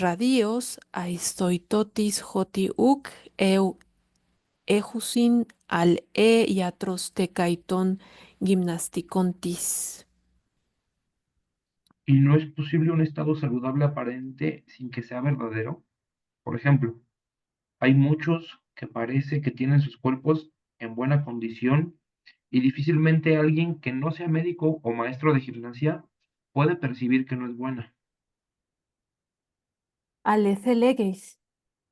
radios aistoitotis hoti uk eu ejusin al iatros tekaiton gimnasticontis. ¿Y no es posible un estado saludable aparente sin que sea verdadero? Por ejemplo, hay muchos que parece que tienen sus cuerpos en buena condición y difícilmente alguien que no sea médico o maestro de gimnasia puede percibir que no es buena. Alece legeis.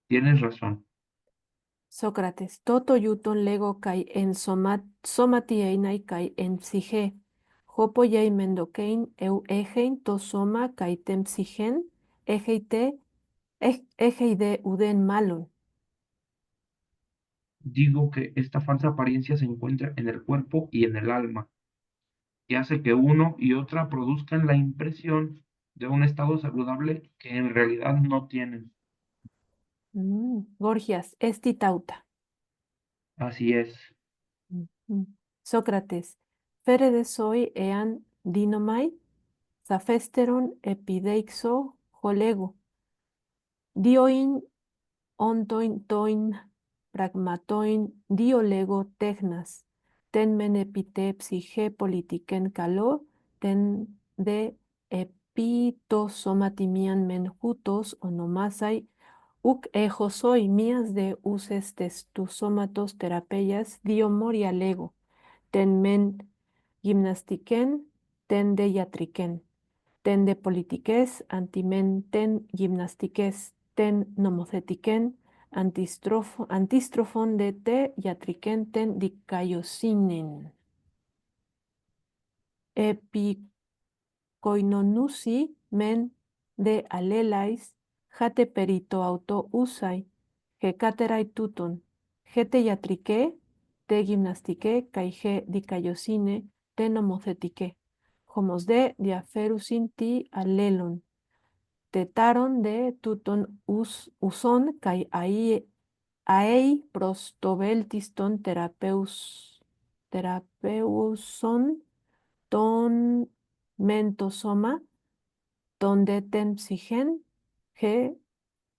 Tienes razón. Sócrates, toto yuton lego kai en somati einai kai en psige. Hopo yei mendokein eu egein to soma kai tem psigen, egeite, egei de uden malon. Digo que esta falsa apariencia se encuentra en el cuerpo y en el alma, y hace que uno y otra produzcan la impresión de un estado saludable que en realidad no tienen. Gorgias, esti tauta. Así es. Mm. Sócrates, ferede soi ean dinomai, Zafesteron epideixo holego, dioin ontoin toin pragmatoin diolego tegnas, ten men epite psige politiken kalo, ten de epitosomatimian men hutos onomasai, uk ejosoi mias de uses testusomatos terapeias dio moria lego, ten men gimnastiken, ten de iatriken ten de politiques, antimen, ten gimnastiques, ten nomocetiquen, antistrofon de te iatriquen, ten dicaiosinen. Epicoinonusi men de alelais, jate perito auto usai, que caterai tuton, jete iatrique, te gimnastique, caige dicaiosine, te nomocetique. Homos de diaferusin ti alelon, tetaron de tuton uson kai ai prostobeltiston terapeuson ton mentosoma ton deten psigen ge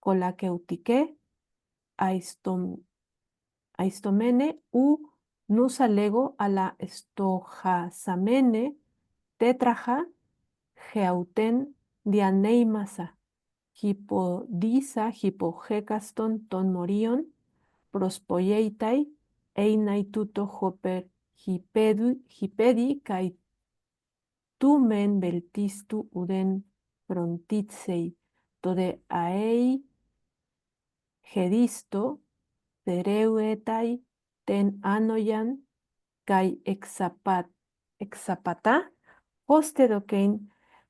colaqueutique aistom, aistomene u nusa lego a la estojasamene tetraja geauten dianeimasa hipodisa hipogekaston ton morion, prospoieitai, einai tuto hoper hipedi kai tumen beltistu uden frontitsei, tode aei gedisto, cereuetai, ten anoyan, kai exapata, hoste dokein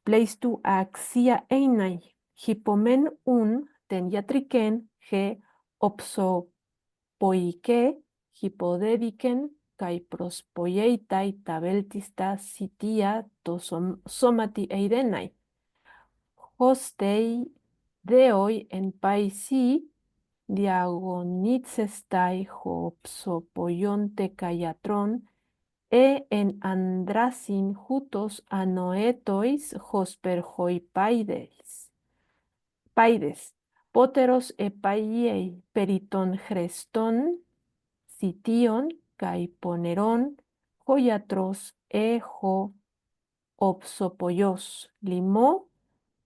pleistu axia einai, hipomen un, ten yatriken, he opsopoike, hipodediken, kai prospoieitai tabeltista sitia to somati eidenai. Hostei deoi en paisi diagonitsestai hopsopoionte kaiatron en andrasin hutos anoetois hosperhoipaides. Paides, poteros epaiei periton chreston sition kai poneron hoiatros ejo opsopoios limo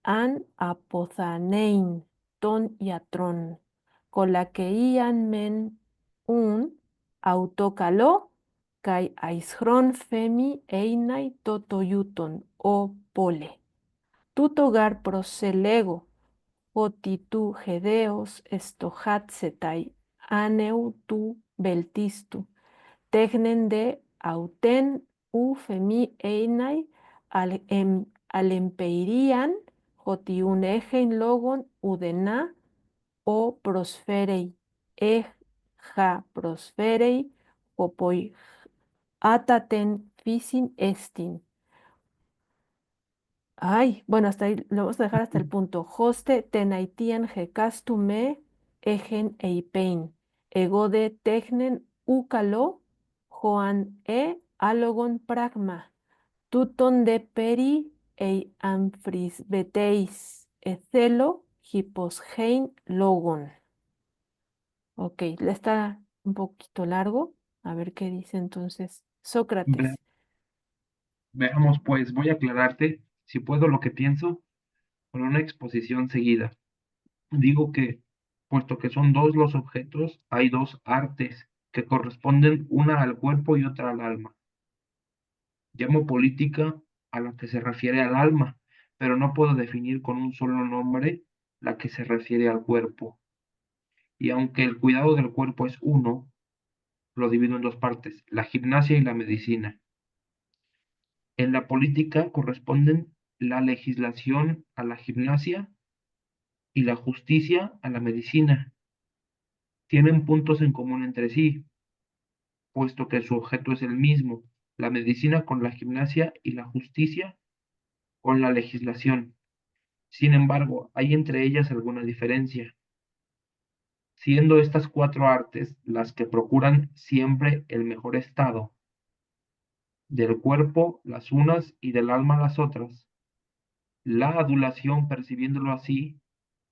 an apothanein ton iatron, colakeian men un autocalo kai aishron femi einai totoyuton o pole. Tutogar proselego, otitu gedeos estohatsetai aneu tu beltistu, tegnen de auten u femi einai alempeirian hotiun egein logon udena o prosferei eja prosferei hopoi ataten fisin estin. Ay, bueno, hasta ahí lo vamos a dejar hasta el punto. Hoste tenaitian me egen eipein. Egode tegnen ukalo joan alogon pragma. Tuton de peri amfrisbeteis ecelo hiposgein logon. Ok, le está un poquito largo. A ver qué dice entonces Ve- Sócrates. Veamos, pues, voy a aclararte, si puedo, lo que pienso con una exposición seguida. Digo que, puesto que son dos los objetos, hay dos artes que corresponden una al cuerpo y otra al alma. Llamo política a la que se refiere al alma, pero no puedo definir con un solo nombre la que se refiere al cuerpo. Y aunque el cuidado del cuerpo es uno, lo divido en dos partes, la gimnasia y la medicina. En la política corresponden la legislación a la gimnasia y la justicia a la medicina. Tienen puntos en común entre sí, puesto que su objeto es el mismo, la medicina con la gimnasia y la justicia con la legislación. Sin embargo, hay entre ellas alguna diferencia, siendo estas cuatro artes las que procuran siempre el mejor estado del cuerpo las unas y del alma las otras. La adulación, percibiéndolo así,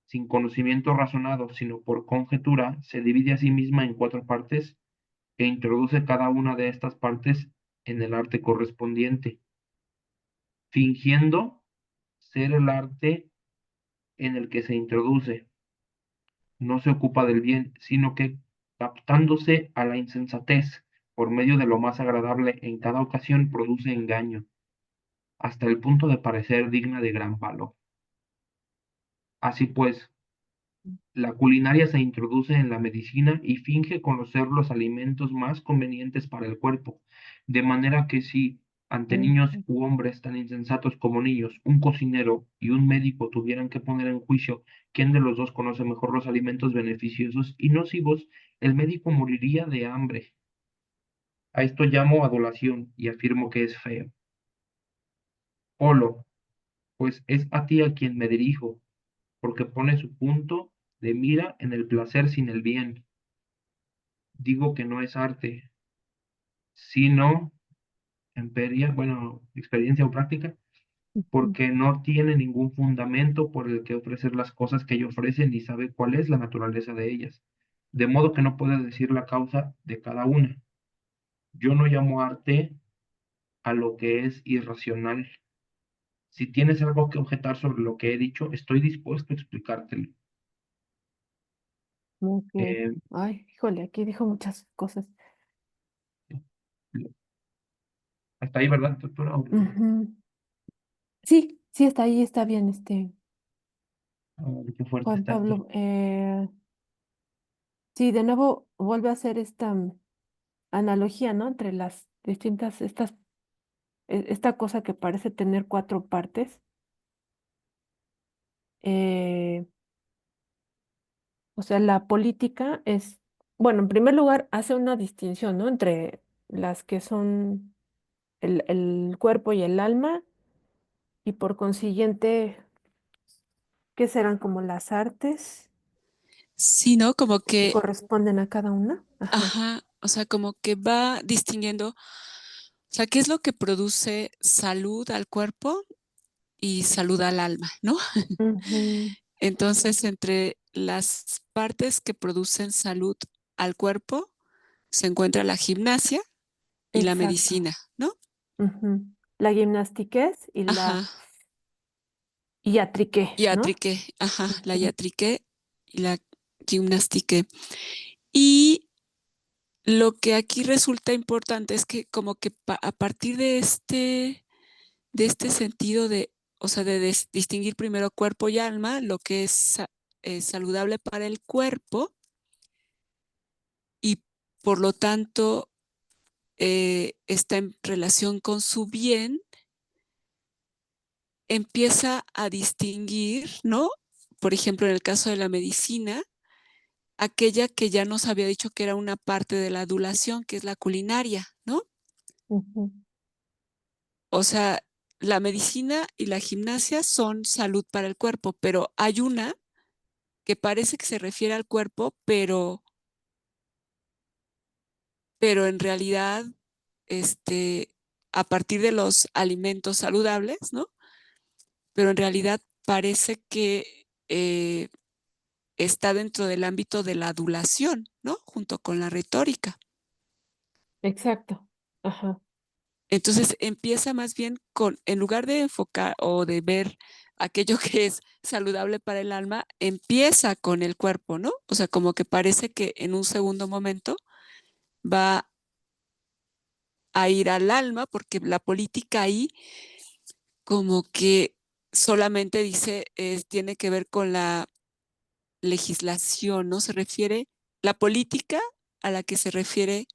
sin conocimiento razonado, sino por conjetura, se divide a sí misma en cuatro partes e introduce cada una de estas partes en el arte correspondiente, fingiendo ser el arte en el que se introduce. No se ocupa del bien, sino que, captándose a la insensatez por medio de lo más agradable en cada ocasión, produce engaño, hasta el punto de parecer digna de gran valor. Así pues, la culinaria se introduce en la medicina y finge conocer los alimentos más convenientes para el cuerpo, de manera que si ante niños u hombres tan insensatos como niños, un cocinero y un médico tuvieran que poner en juicio quién de los dos conoce mejor los alimentos beneficiosos y nocivos, el médico moriría de hambre. A esto llamo adulación y afirmo que es feo. Polo, pues es a ti a quien me dirijo, porque pone su punto de mira en el placer sin el bien. Digo que no es arte, sino bueno, experiencia o práctica, Ujú. porque no tiene ningún fundamento por el que ofrecer las cosas que ella ofrece ni sabe cuál es la naturaleza de ellas, de modo que no puede decir la causa de cada una. Yo no llamo arte a lo que es irracional. Si tienes algo que objetar sobre lo que he dicho, estoy dispuesto a explicártelo. Ok. Eh, Ay, híjole, aquí dijo muchas cosas. Hasta ahí, ¿verdad, doctora? Ujú. Sí, sí, está ahí, está bien, Qué fuerte Juan está esto. Pablo. Sí, de nuevo vuelve a hacer esta analogía, ¿no? Entre las distintas, esta cosa que parece tener cuatro partes. eh, o sea, la política es, bueno, en primer lugar, hace una distinción, ¿no? Entre las que son el cuerpo y el alma, y por consiguiente, ¿qué serán como las artes Sí, ¿no? Como que que, corresponden a cada una? Ajá. ajá, o sea, como que va distinguiendo, o sea, qué es lo que produce salud al cuerpo y salud al alma, ¿no? Ujú. Entonces, entre las partes que producen salud al cuerpo se encuentra la gimnasia y la Exacto. medicina, ¿no? Ujú. La gimnastiquez y la Ajá, iatriqué, ¿no? iatrique, ajá, la Ujú. iatrique y la gimnastique. Y lo que aquí resulta importante es que como que a partir de este sentido de, o sea, de distinguir primero cuerpo y alma, lo que es saludable para el cuerpo y por lo tanto está en relación con su bien, empieza a distinguir, ¿no? Por ejemplo, en el caso de la medicina, aquella que ya nos había dicho que era una parte de la adulación, que es la culinaria, ¿no? Ujú. O sea, la medicina y la gimnasia son salud para el cuerpo, pero hay una que parece que se refiere al cuerpo, pero en realidad, este, a partir de los alimentos saludables, ¿no? Pero en realidad parece que está dentro del ámbito de la adulación, ¿no? Junto con la retórica. Exacto. Ajá. Entonces empieza más bien con, en lugar de enfocar o de ver aquello que es saludable para el alma, empieza con el cuerpo, ¿no? O sea, como que parece que en un segundo momento va a ir al alma, porque la política ahí como que solamente dice, tiene que ver con la legislación, ¿no? Se refiere, la política a la que se refiere,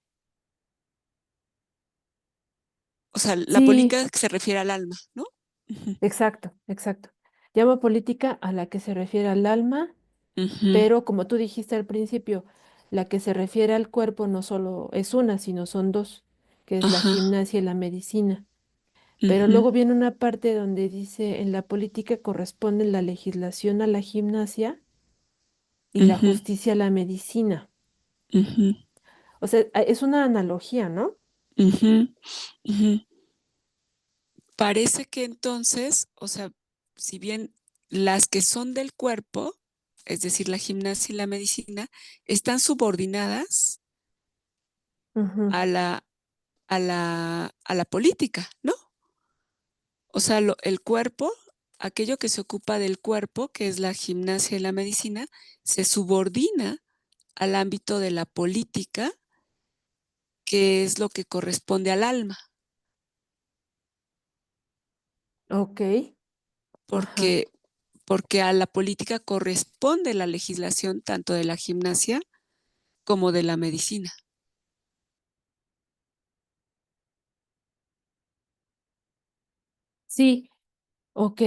o sea, la Sí, política que se refiere al alma, ¿no? Ujú, exacto, exacto. Llama política a la que se refiere al alma, ujú, pero como tú dijiste al principio, la que se refiere al cuerpo no solo es una, sino son dos, que es la ajá, gimnasia y la medicina. Pero ujú, luego viene una parte donde dice, en la política corresponde la legislación a la gimnasia y la ujú, justicia a la medicina. ujú, O sea, es una analogía, ¿no? ujú, ujú. Parece que entonces, o sea, si bien las que son del cuerpo, es decir, la gimnasia y la medicina, están subordinadas Ujú. a a la política, ¿no? O sea, el cuerpo, aquello que se ocupa del cuerpo, que es la gimnasia y la medicina, se subordina al ámbito de la política, que es lo que corresponde al alma, Ok, ajá. porque, porque a la política corresponde la legislación tanto de la gimnasia como de la medicina. Sí, ok.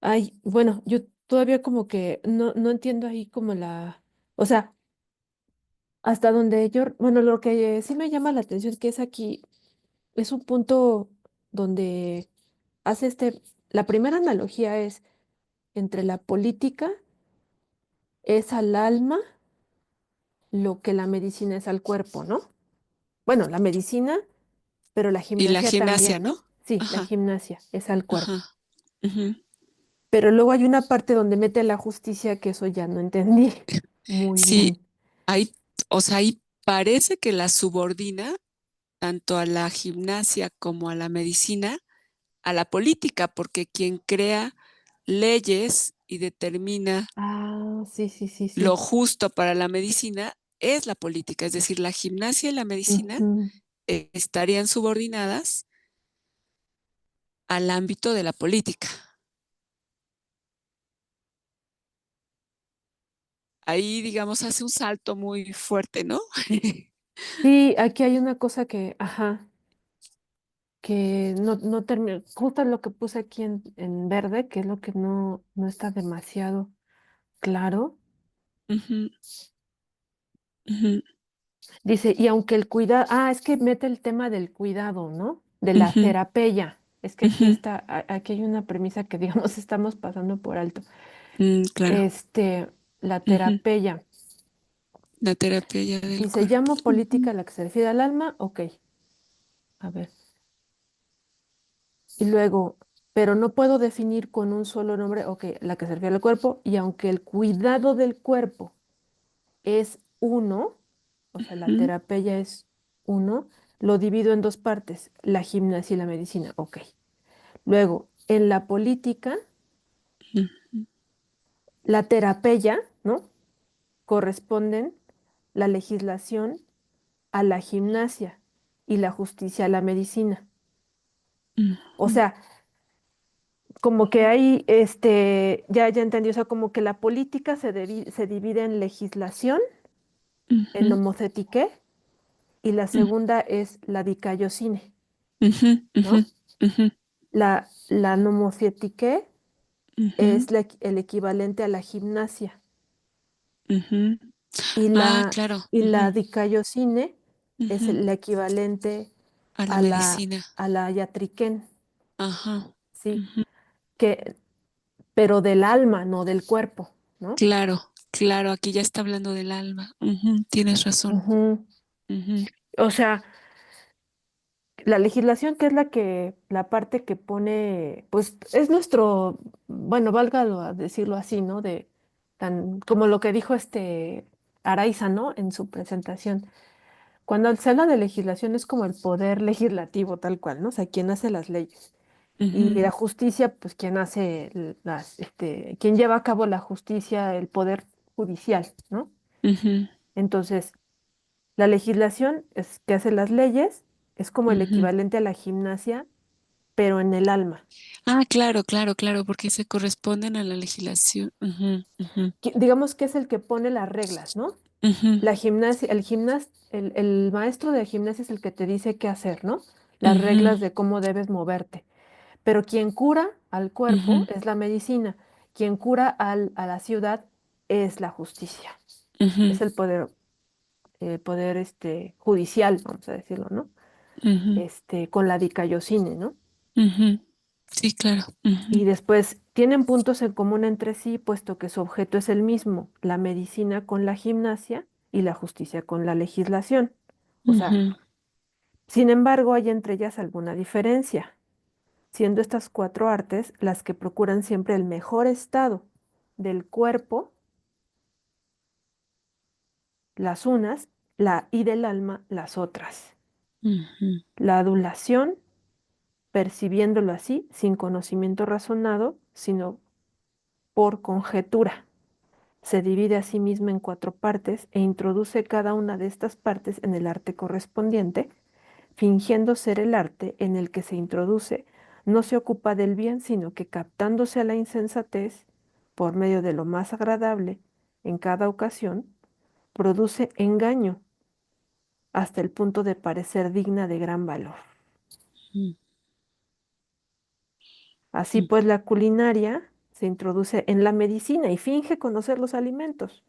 Ay, bueno, yo todavía como que no entiendo ahí como o sea, hasta donde yo, bueno, lo que sí me llama la atención que es aquí, es un punto donde hace la primera analogía es entre la política, es al alma lo que la medicina es al cuerpo, ¿no? Bueno, la medicina, pero la Y la gimnasia gimnasia, también, ¿no? ¿no? Sí, la Ajá, gimnasia es al cuerpo. ajá. Ujú. Pero luego hay una parte donde mete la justicia que eso ya no entendí muy Sí, bien. ahí, o sea, ahí parece que la subordina tanto a la gimnasia como a la medicina, a la política, porque quien crea leyes y determina Ah, sí, sí, sí, lo sí. justo para la medicina es la política, es decir, la gimnasia y la medicina Ujú. estarían subordinadas al ámbito de la política. Ahí, digamos, hace un salto muy fuerte, ¿no? Sí, aquí hay una cosa que, ajá. que no termino, justo lo que puse aquí en verde, que es lo que no está demasiado claro. Ujú, ujú, Dice, y aunque el cuidado, es que mete el tema del cuidado, ¿no? De la ujú, terapia. Es que aquí ujú. está, aquí hay una premisa que, digamos, estamos pasando por alto. Claro. Este, la Ujú. terapia. La terapia ya del Dice, cuerpo. llamo política a la que se refiere al alma, ok, a ver. Y luego, pero no puedo definir con un solo nombre, ok, la que se refiere al cuerpo, y aunque el cuidado del cuerpo es uno, o sea, la Ujú, terapia es uno, lo divido en dos partes, la gimnasia y la medicina, ok. Luego, en la política, ujú, la terapia, ¿no? Corresponden la legislación a la gimnasia y la justicia a la medicina. O ujú, sea, como que hay, ya entendí, o sea, como que la política se divide en legislación, en ujú, nomocetiqué, y la ujú, segunda es la dicayocine, ujú, ujú, ¿no? ujú, La nomocetiqué ujú, es el equivalente a la gimnasia ujú. y Ah, la, claro. y la Ujú, dicayocine es ujú. el equivalente A la a medicina. la yatriquén, Ajá. ¿sí? Ujú. Que, pero del alma, no del cuerpo, ¿no? Claro, claro, aquí ya está hablando del alma. Ujú, tienes razón. Ujú. Ujú, O sea, la legislación, que es la parte que pone, pues es nuestro, bueno, decirlo así, ¿no? Como lo que dijo Araiza, ¿no? En su presentación. Cuando se habla de legislación es como el poder legislativo, tal cual, ¿no? O sea, quien hace las leyes. Y ujú, la justicia, pues quien hace quien lleva a cabo la justicia, el poder judicial, ¿no? ujú, Entonces, la legislación es que hace las leyes, es como el ujú. equivalente a la gimnasia, pero en el alma. Ah, claro, claro, claro, porque se corresponden a la legislación. Ujú, ujú, Digamos que es el que pone las reglas, ¿no? ujú, La gimnasia, el maestro de gimnasia es el que te dice qué hacer, ¿no? Las ujú, reglas de cómo debes moverte. Pero quien cura al cuerpo ujú, es la medicina. Quien cura a la ciudad es la justicia. ujú, Es el poder judicial, vamos a decirlo, ¿no? ujú, Con la dicayocine, ¿no? ujú. Sí, claro. Y Ujú, después tienen puntos en común entre sí, puesto que su objeto es el mismo, la medicina con la gimnasia y la justicia con la legislación. O sea, ujú, sin embargo, hay entre ellas alguna diferencia, siendo estas cuatro artes las que procuran siempre el mejor estado del cuerpo, las unas, y del alma, las otras. ujú, La adulación, percibiéndolo así, sin conocimiento razonado, sino por conjetura. Se divide a sí misma en cuatro partes e introduce cada una de estas partes en el arte correspondiente, fingiendo ser el arte en el que se introduce, no se ocupa del bien, sino que captándose a la insensatez, por medio de lo más agradable, en cada ocasión, produce engaño hasta el punto de parecer digna de gran valor. ujú, Así pues, la culinaria se introduce en la medicina y finge conocer los alimentos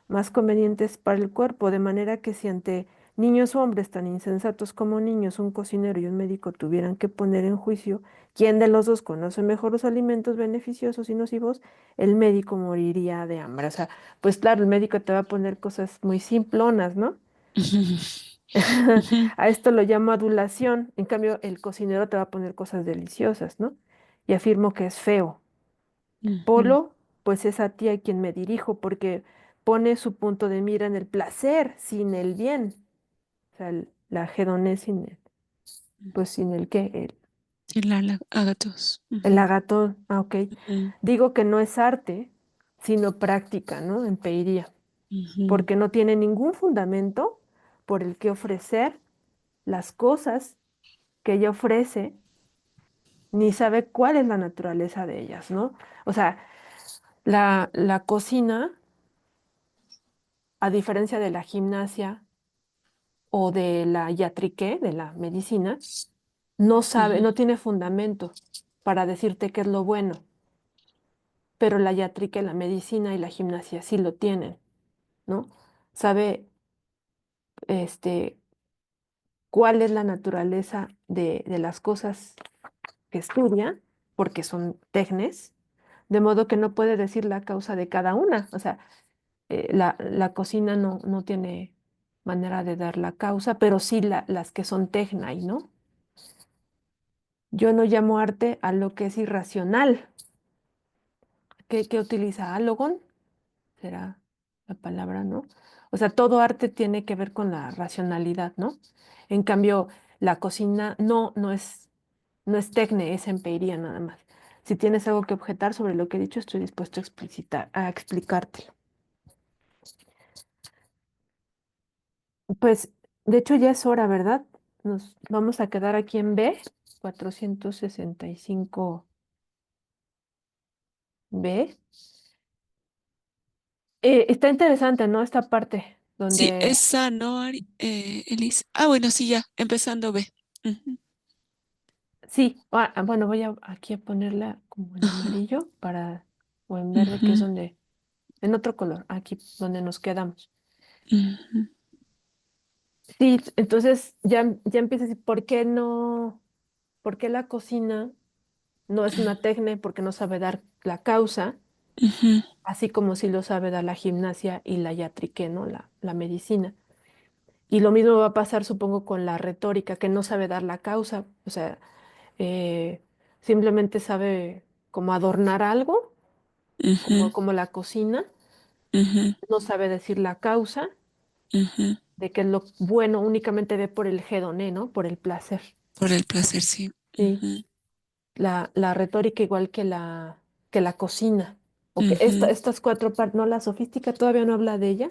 más convenientes para el cuerpo, de manera que si ante niños o hombres tan insensatos como niños, un cocinero y un médico tuvieran que poner en juicio quién de los dos conoce mejor los alimentos beneficiosos y nocivos, el médico moriría de hambre. O sea, pues claro, el médico te va a poner cosas muy simplonas, ¿no? ujú, ujú, A esto lo llamo adulación, en cambio el cocinero te va a poner cosas deliciosas, ¿no? Y afirmo que es feo. ujú, Polo, pues es a ti a quien me dirijo, porque pone su punto de mira en el placer, sin el bien. O sea, la hedonés pues sin el qué, sí, ágatos. el Ujú, agatón. Ah, ok. ujú, Digo que no es arte, sino práctica, ¿no? Empeiría, ujú, porque no tiene ningún fundamento por el que ofrecer las cosas que ella ofrece, ni sabe cuál es la naturaleza de ellas, ¿no? O sea, la cocina, a diferencia de la gimnasia, o de la iatriqué, de la medicina, no sabe, Ujú. no tiene fundamento para decirte qué es lo bueno, pero la yatrítica, la medicina y la gimnasia sí lo tienen, ¿no? Sabe, este, cuál es la naturaleza de las cosas que estudia, porque son tecnes, de modo que no puede decir la causa de cada una. O sea, la cocina no tiene manera de dar la causa, pero sí las que son tecnai, ¿no? Yo no llamo arte a lo que es irracional. ¿Qué utiliza? ¿Álogon? Será la palabra, ¿no? O sea, todo arte tiene que ver con la racionalidad, ¿no? En cambio, la cocina no es tecne, es empiria nada más. Si tienes algo que objetar sobre lo que he dicho, estoy dispuesto a explicártelo. Pues, de hecho, ya es hora, ¿verdad? Nos vamos a quedar aquí en B, 465B. Está interesante, ¿no? Esta parte Sí, donde, esa no, Elisa. Ah, bueno, sí, ya, empezando B. Ujú. sí, bueno, voy aquí a ponerla como en Ajá. amarillo o en verde, que es Ujú. donde, en otro color, aquí donde nos quedamos. Ujú. Sí, entonces ya empieza a decir, por qué la cocina no es una técnica? Porque no sabe dar la causa, Ujú. así como sí lo sabe dar la gimnasia y la yatrique, ¿no? La medicina. Y lo mismo va a pasar, supongo, con la retórica, que no sabe dar la causa, o sea, eh, simplemente sabe como adornar algo, Ujú. como la cocina, Ujú. no sabe decir la causa Ujú. de que es lo bueno, únicamente ve por el hedoné, ¿no? Por el placer. Por el placer, sí. Sí, Ujú. la retórica igual que la cocina. O que Ujú. estas cuatro partes, no, la sofística todavía no habla de ella.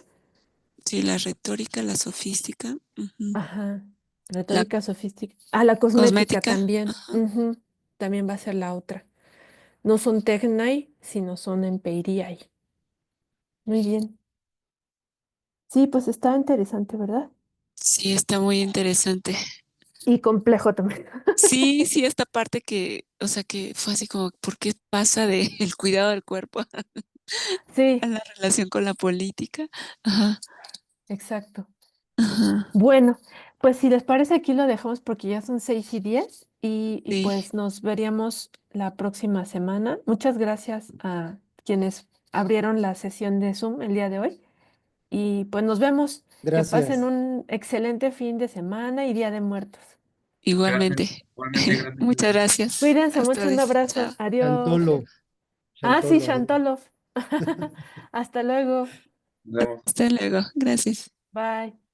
Sí, la retórica, la sofística, ujú. Ajá, La retórica sofística. Ah, la cosmética cosmética, también. ajá. Ujú, también va a ser la otra. No son tecnai, sino son empiriai. Muy bien. Sí, pues está interesante, ¿verdad? Sí, está muy interesante. Y complejo también. Sí, sí, esta parte que, o sea, que fue así como, ¿por qué pasa de el cuidado del cuerpo a Sí, la relación con la política? Ajá, exacto. ajá, Bueno, pues si les parece, aquí lo dejamos porque ya son 6:10 y sí. pues nos veríamos la próxima semana. Muchas gracias a quienes abrieron la sesión de Zoom el día de hoy y pues nos vemos. Que pasen Gracias. un excelente fin de semana y Día de Muertos. Gracias. Igualmente. Igualmente, gracias. Muchas gracias. Cuídense Hasta mucho, un luego. abrazo. Chao. Adiós. Chantolo, Ah, sí, Chantolo. Shantolov. Hasta luego. Nos vemos. Hasta luego. Gracias. Bye.